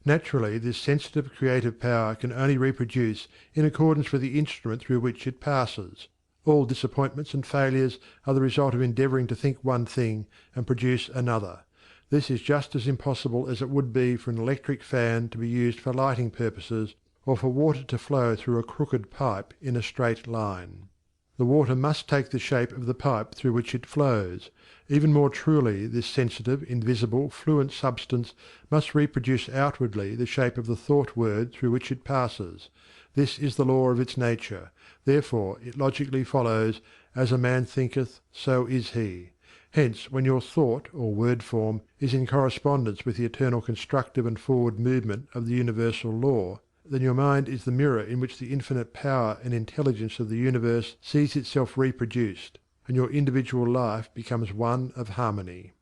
Naturally, this sensitive creative power can only reproduce in accordance with the instrument through which it passes. All disappointments and failures are the result of endeavouring to think one thing and produce another. This is just as impossible as it would be for an electric fan to be used for lighting purposes, or for water to flow through a crooked pipe in a straight line. The water must take the shape of the pipe through which it flows. Even more truly, this sensitive, invisible, fluent substance must reproduce outwardly the shape of the thought word through which it passes. This is the law of its nature. Therefore it logically follows, as a man thinketh, so is he. Hence, when your thought or word form is in correspondence with the eternal constructive and forward movement of the universal law, then your mind is the mirror in which the infinite power and intelligence of the universe sees itself reproduced, and your individual life becomes one of harmony.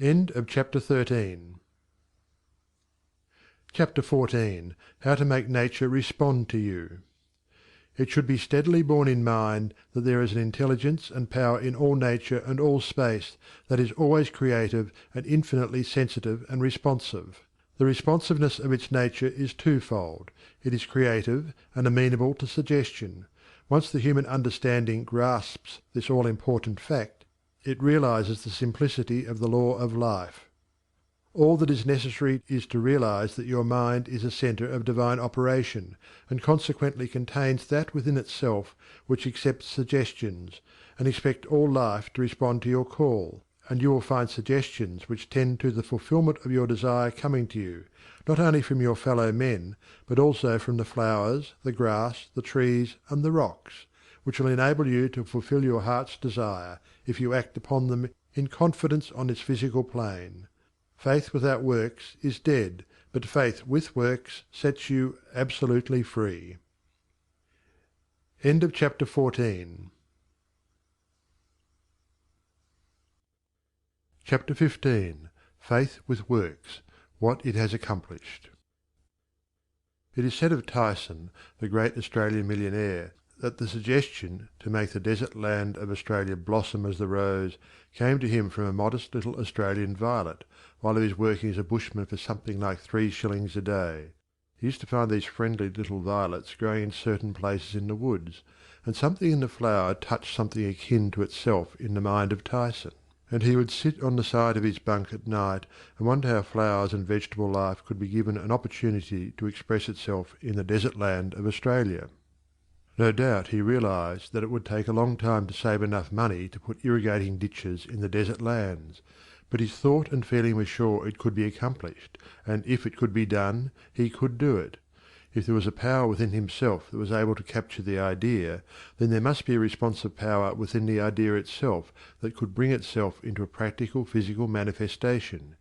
End of chapter 13. Chapter 14. How to make nature respond to you. It should be steadily borne in mind that there is an intelligence and power in all nature and all space that is always creative and infinitely sensitive and responsive. The responsiveness of its nature is twofold. It is creative and amenable to suggestion. Once the human understanding grasps this all-important fact, it realizes the simplicity of the law of life. All that is necessary is to realize that your mind is a center of divine operation, and consequently contains that within itself which accepts suggestions, and expect all life to respond to your call, and you will find suggestions which tend to the fulfillment of your desire coming to you, not only from your fellow men, but also from the flowers, the grass, the trees, and the rocks, which will enable you to fulfill your heart's desire if you act upon them in confidence on its physical plane. Faith without works is dead, but faith with works sets you absolutely free. End of chapter 14. Chapter 15. Faith with Works. What it has accomplished. It is said of Tyson, the great Australian millionaire, that the suggestion to make the desert land of Australia blossom as the rose came to him from a modest little Australian violet, while he was working as a bushman for something like 3 shillings a day. He used to find these friendly little violets growing in certain places in the woods, and something in the flower touched something akin to itself in the mind of Tyson, and he would sit on the side of his bunk at night and wonder how flowers and vegetable life could be given an opportunity to express itself in the desert land of Australia. No doubt he realized that it would take a long time to save enough money to put irrigating ditches in the desert lands, but his thought and feeling were sure it could be accomplished, and if it could be done, he could do it. If there was a power within himself that was able to capture the idea, then there must be a responsive power within the idea itself that could bring itself into a practical physical manifestation.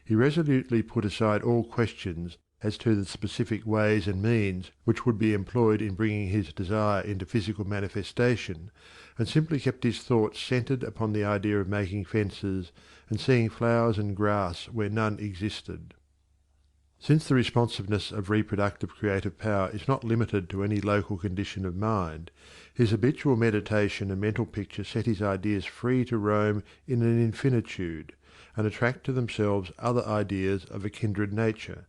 He resolutely put aside all questions as to the specific ways and means which would be employed in bringing his desire into physical manifestation, and simply kept his thoughts centred upon the idea of making fences and seeing flowers and grass where none existed. Since the responsiveness of reproductive creative power is not limited to any local condition of mind, his habitual meditation and mental picture set his ideas free to roam in an infinitude, and attract to themselves other ideas of a kindred nature.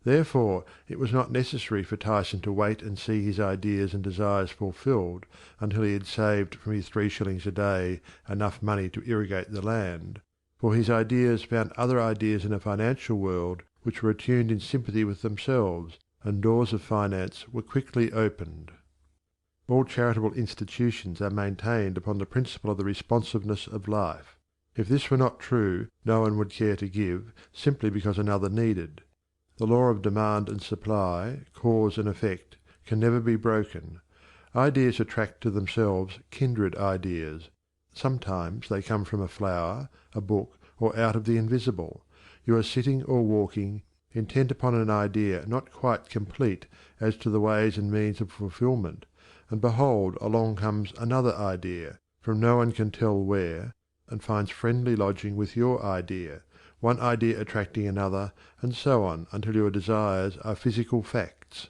Therefore it was not necessary for Tyson to wait and see his ideas and desires fulfilled until he had saved from his 3 shillings a day enough money to irrigate the land, for his ideas found other ideas in the financial world which were attuned in sympathy with themselves, and doors of finance were quickly opened. All charitable institutions are maintained upon the principle of the responsiveness of life. If this were not true, no one would care to give, simply because another needed. The law of demand and supply, cause and effect, can never be broken. Ideas attract to themselves kindred ideas. Sometimes they come from a flower, a book, or out of the invisible. You are sitting or walking, intent upon an idea not quite complete as to the ways and means of fulfilment, and behold along comes another idea, from no one can tell where, and finds friendly lodging with your idea, one idea attracting another, and so on until your desires are physical facts.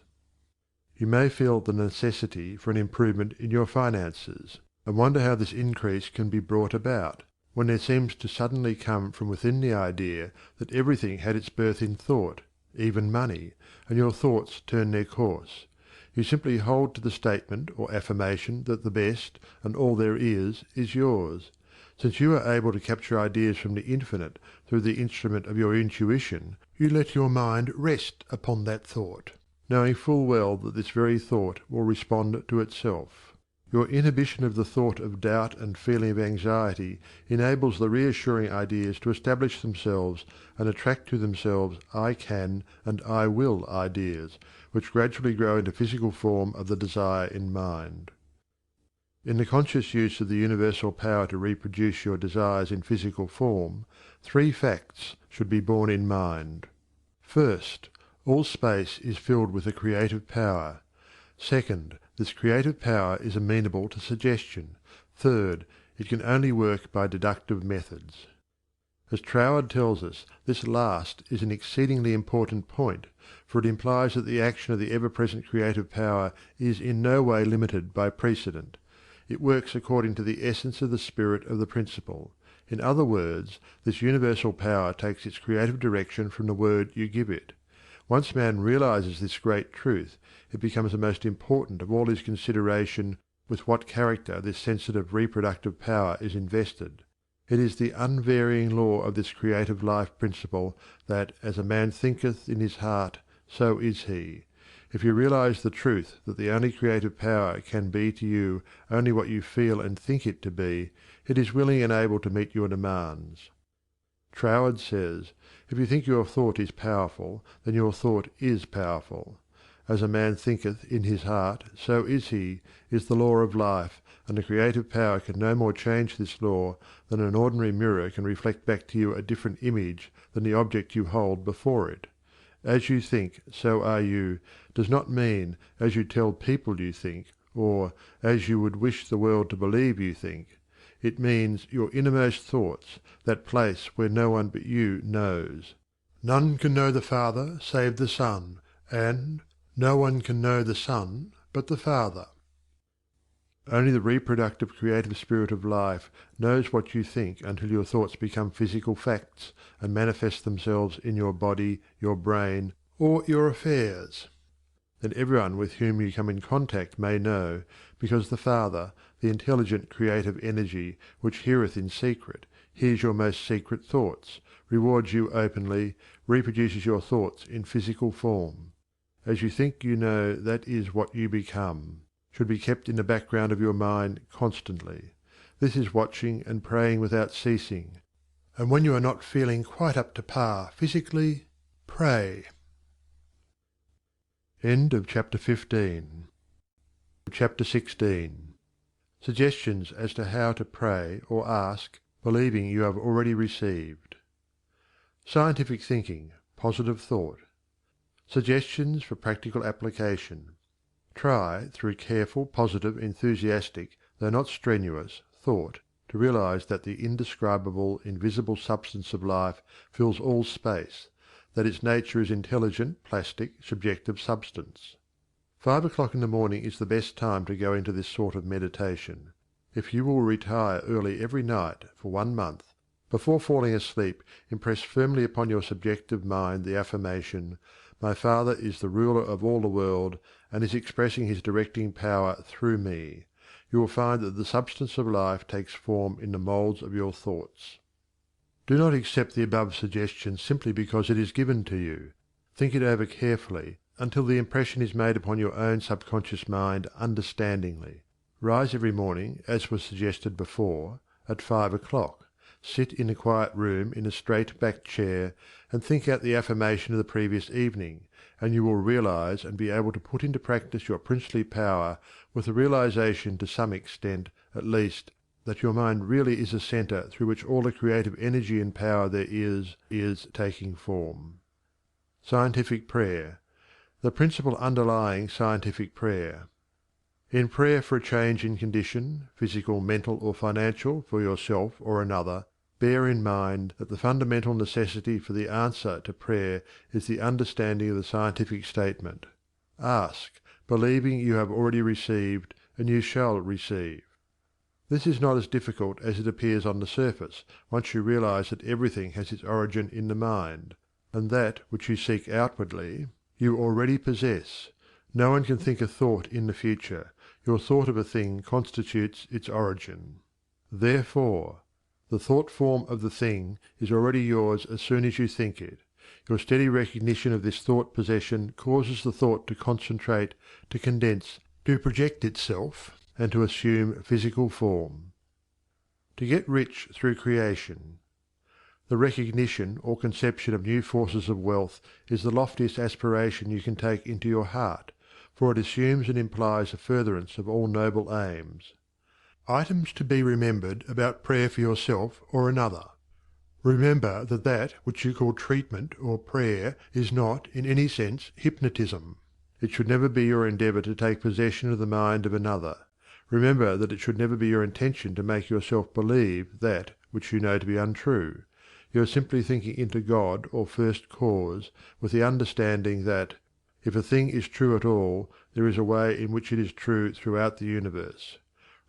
You may feel the necessity for an improvement in your finances, and wonder how this increase can be brought about, when there seems to suddenly come from within the idea that everything had its birth in thought, even money, and your thoughts turn their course. You simply hold to the statement or affirmation that the best, and all there is yours. Since you are able to capture ideas from the infinite through the instrument of your intuition, you let your mind rest upon that thought, knowing full well that this very thought will respond to itself. Your inhibition of the thought of doubt and feeling of anxiety enables the reassuring ideas to establish themselves and attract to themselves "I can" and "I will" ideas, which gradually grow into physical form of the desire in mind. In the conscious use of the universal power to reproduce your desires in physical form, 3 facts should be borne in mind. First, all space is filled with a creative power. Second, this creative power is amenable to suggestion. Third, it can only work by deductive methods. As Troward tells us, this last is an exceedingly important point, for it implies that the action of the ever-present creative power is in no way limited by precedent. It works according to the essence of the spirit of the principle. In other words, this universal power takes its creative direction from the word you give it. Once man realizes this great truth, it becomes the most important of all his consideration with what character this sensitive reproductive power is invested. It is the unvarying law of this creative life principle that as a man thinketh in his heart, so is he. If you realize the truth that the only creative power can be to you only what you feel and think it to be, it is willing and able to meet your demands. Troward says, "If you think your thought is powerful, then your thought is powerful. As a man thinketh in his heart, so is he, is the law of life, and the creative power can no more change this law than an ordinary mirror can reflect back to you a different image than the object you hold before it. As you think, so are you, does not mean as you tell people you think, or as you would wish the world to believe you think. It means your innermost thoughts, that place where no one but you knows. None can know the Father save the Son, and no one can know the Son but the Father." Only the reproductive creative spirit of life knows what you think until your thoughts become physical facts and manifest themselves in your body, your brain, or your affairs. Then everyone with whom you come in contact may know, because the Father, the intelligent creative energy which heareth in secret, hears your most secret thoughts, rewards you openly, reproduces your thoughts in physical form. As you think you know, that is what you become, should be kept in the background of your mind constantly. This is watching and praying without ceasing. And when you are not feeling quite up to par physically, pray. End of chapter 15. Chapter 16. Suggestions as to how to pray or ask, believing you have already received. Scientific thinking, positive thought. Suggestions for practical application. Try, through careful, positive, enthusiastic, though not strenuous, thought, to realize that the indescribable, invisible substance of life fills all space, that its nature is intelligent, plastic, subjective substance. 5 o'clock in the morning is the best time to go into this sort of meditation. If you will retire early every night for 1 month, before falling asleep impress firmly upon your subjective mind the affirmation, "My Father is the ruler of all the world, and is expressing his directing power through me," you will find that the substance of life takes form in the moulds of your thoughts. Do not accept the above suggestion simply because it is given to you. Think it over carefully until the impression is made upon your own subconscious mind understandingly. Rise every morning, as was suggested before, at 5 o'clock. Sit in a quiet room in a straight-backed chair and think out the affirmation of the previous evening, and you will realize and be able to put into practice your princely power with the realization to some extent, at least, that your mind really is a center through which all the creative energy and power there is taking form. Scientific prayer. The principle underlying scientific prayer. In prayer for a change in condition, physical, mental, or financial, for yourself or another, bear in mind that the fundamental necessity for the answer to prayer is the understanding of the scientific statement. Ask, believing you have already received, and you shall receive. This is not as difficult as it appears on the surface, once you realize that everything has its origin in the mind, and that which you seek outwardly you already possess. No one can think a thought in the future. Your thought of a thing constitutes its origin. Therefore, the thought form of the thing is already yours as soon as you think it. Your steady recognition of this thought possession causes the thought to concentrate, to condense, to project itself, and to assume physical form. To get rich through creation. The recognition or conception of new forces of wealth is the loftiest aspiration you can take into your heart, for it assumes and implies a furtherance of all noble aims. Items to be remembered about prayer for yourself or another. Remember that that which you call treatment or prayer is not, in any sense, hypnotism. It should never be your endeavor to take possession of the mind of another. Remember that it should never be your intention to make yourself believe that which you know to be untrue. You are simply thinking into God or First Cause with the understanding that, if a thing is true at all, there is a way in which it is true throughout the universe.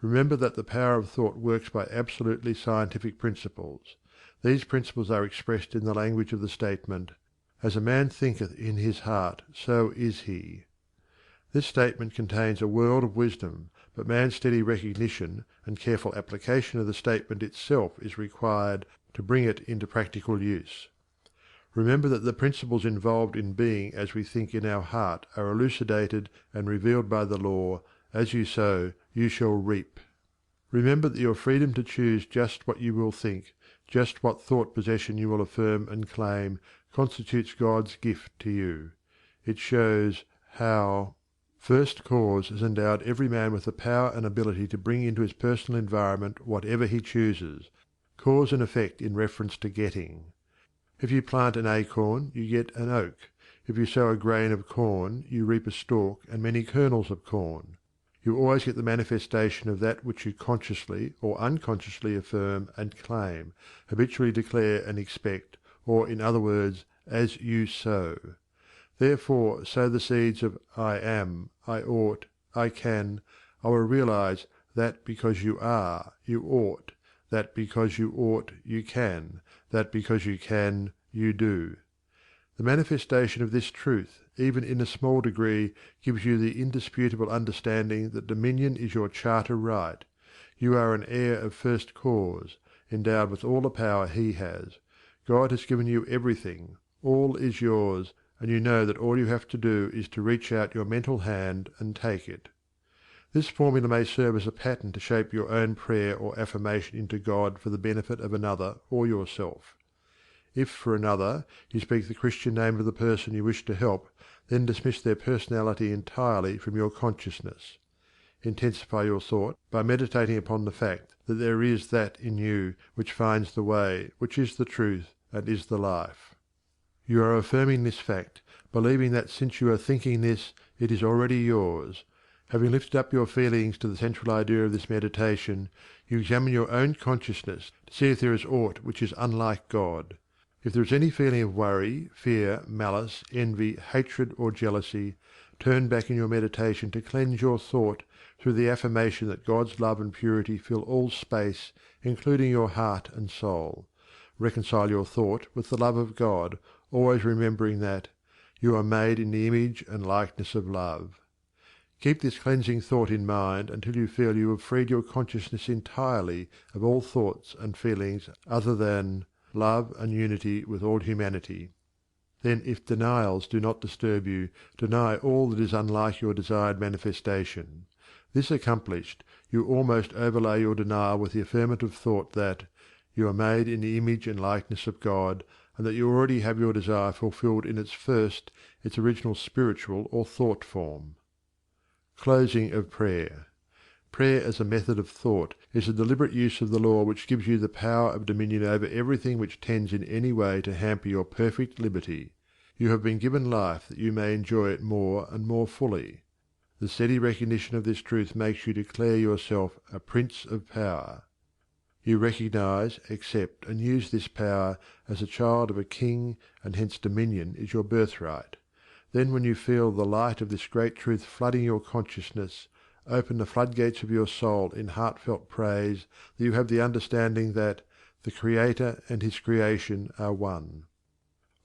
Remember that the power of thought works by absolutely scientific principles. These principles are expressed in the language of the statement, "As a man thinketh in his heart, so is he." This statement contains a world of wisdom, but man's steady recognition and careful application of the statement itself is required to bring it into practical use. Remember that the principles involved in being as we think in our heart are elucidated and revealed by the law, "As you sow, you shall reap." Remember that your freedom to choose just what you will think, just what thought possession you will affirm and claim, constitutes God's gift to you. It shows how First Cause has endowed every man with the power and ability to bring into his personal environment whatever he chooses, cause and effect in reference to getting. If you plant an acorn, you get an oak. If you sow a grain of corn, you reap a stalk and many kernels of corn. You always get the manifestation of that which you consciously or unconsciously affirm and claim, habitually declare and expect, or in other words, as you sow. Therefore sow the seeds of "I am," "I ought," "I can," "I will realize" that because you are, you ought; that because you ought, you can; that because you can, you do. The manifestation of this truth, even in a small degree, gives you the indisputable understanding that dominion is your charter right. You are an heir of First Cause, endowed with all the power he has. God has given you everything; all is yours, and you know that all you have to do is to reach out your mental hand and take it. This formula may serve as a pattern to shape your own prayer or affirmation into God for the benefit of another or yourself. If for another you speak the Christian name of the person you wish to help, then dismiss their personality entirely from your consciousness. Intensify your thought by meditating upon the fact that there is that in you which finds the way, which is the truth, and is the life. You are affirming this fact, believing that since you are thinking this, it is already yours. Having lifted up your feelings to the central idea of this meditation, you examine your own consciousness to see if there is aught which is unlike God. If there is any feeling of worry, fear, malice, envy, hatred, or jealousy, turn back in your meditation to cleanse your thought through the affirmation that God's love and purity fill all space, including your heart and soul. Reconcile your thought with the love of God, always remembering that you are made in the image and likeness of love. Keep this cleansing thought in mind until you feel you have freed your consciousness entirely of all thoughts and feelings other than love and unity with all humanity. Then, if denials do not disturb you, deny all that is unlike your desired manifestation. This accomplished, you almost overlay your denial with the affirmative thought that you are made in the image and likeness of God, and that you already have your desire fulfilled in its original spiritual or thought form. Closing of prayer. Prayer as a method of thought is a deliberate use of the law which gives you the power of dominion over everything which tends in any way to hamper your perfect liberty. You have been given life that you may enjoy it more and more fully. The steady recognition of this truth makes you declare yourself a Prince of Power. You recognize, accept, and use this power as a child of a king, and hence dominion is your birthright. Then when you feel the light of this great truth flooding your consciousness, open the floodgates of your soul in heartfelt praise that you have the understanding that the Creator and his creation are one.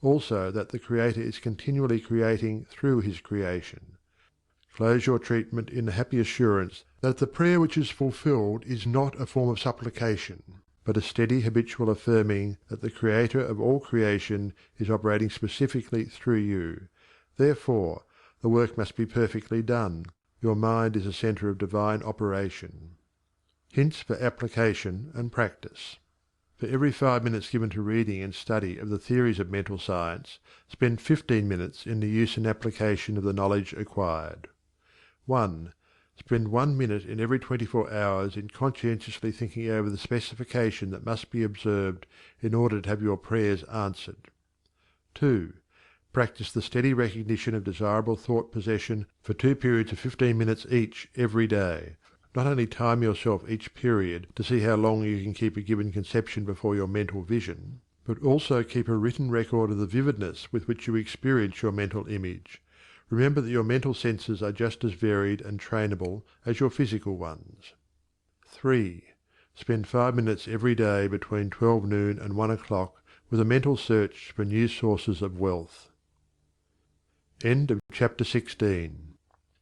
Also that the Creator is continually creating through his creation. Close your treatment in the happy assurance that the prayer which is fulfilled is not a form of supplication, but a steady habitual affirming that the Creator of all creation is operating specifically through you. Therefore, the work must be perfectly done. Your mind is a centre of divine operation. Hints for application and practice. For every 5 minutes given to reading and study of the theories of mental science, spend 15 minutes in the use and application of the knowledge acquired. 1. Spend 1 minute in every 24 hours in conscientiously thinking over the specification that must be observed in order to have your prayers answered. 2. Practice the steady recognition of desirable thought possession for 2 periods of 15 minutes each every day. Not only time yourself each period to see how long you can keep a given conception before your mental vision, but also keep a written record of the vividness with which you experience your mental image. Remember that your mental senses are just as varied and trainable as your physical ones. 3. Spend 5 minutes every day between 12 noon and 1 o'clock with a mental search for new sources of wealth. End of Chapter 16.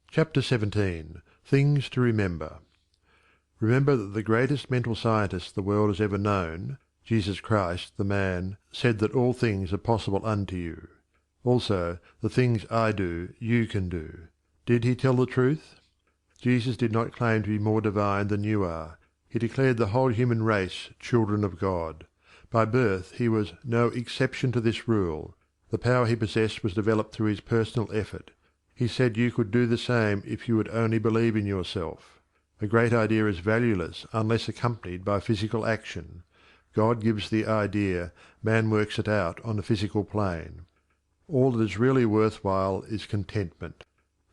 Chapter 17. Things to Remember. Remember that the greatest mental scientist the world has ever known, Jesus Christ, the man, said that all things are possible unto you. Also, the things I do, you can do. Did he tell the truth? Jesus did not claim to be more divine than you are. He declared the whole human race children of God. By birth he was no exception to this rule. The power he possessed was developed through his personal effort. He said you could do the same if you would only believe in yourself. A great idea is valueless unless accompanied by physical action. God gives the idea, man works it out on the physical plane. All that is really worthwhile is contentment.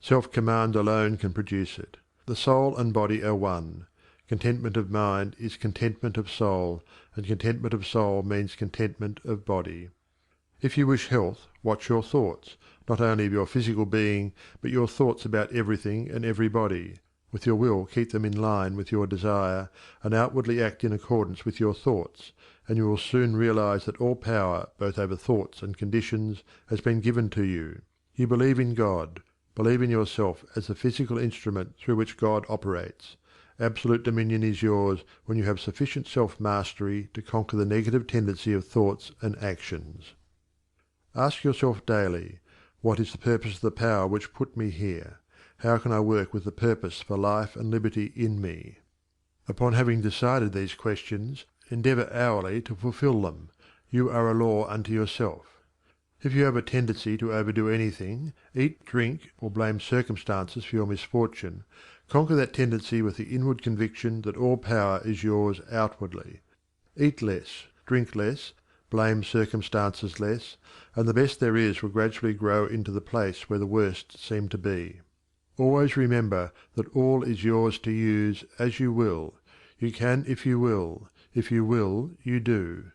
Self-command alone can produce it. The soul and body are one. Contentment of mind is contentment of soul, and contentment of soul means contentment of body. If you wish health, watch your thoughts, not only of your physical being, but your thoughts about everything and everybody. With your will keep them in line with your desire, and outwardly act in accordance with your thoughts, and you will soon realize that all power both over thoughts and conditions has been given to you. You believe in God. Believe in yourself as the physical instrument through which God operates. Absolute dominion is yours when you have sufficient self-mastery to conquer the negative tendency of thoughts and actions. Ask yourself daily, what is the purpose of the power which put me here? How can I work with the purpose for life and liberty in me? Upon having decided these questions, endeavour hourly to fulfil them. You are a law unto yourself. If you have a tendency to overdo anything, eat, drink, or blame circumstances for your misfortune, conquer that tendency with the inward conviction that all power is yours outwardly. Eat less, drink less, blame circumstances less, and the best there is will gradually grow into the place where the worst seem to be. Always remember that all is yours to use as you will. You can if you will. If you will, you do.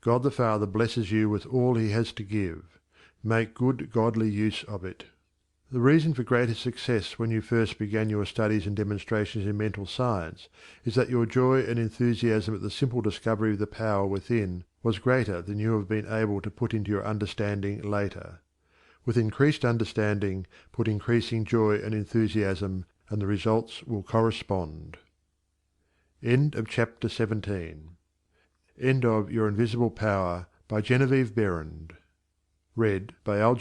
God the Father blesses you with all he has to give. Make good godly use of it. The reason for greater success when you first began your studies and demonstrations in mental science is that your joy and enthusiasm at the simple discovery of the power within was greater than you have been able to put into your understanding later. With increased understanding, put increasing joy and enthusiasm, and the results will correspond. End of chapter 17. End of Your Invisible Power by Genevieve Berend. Read by L.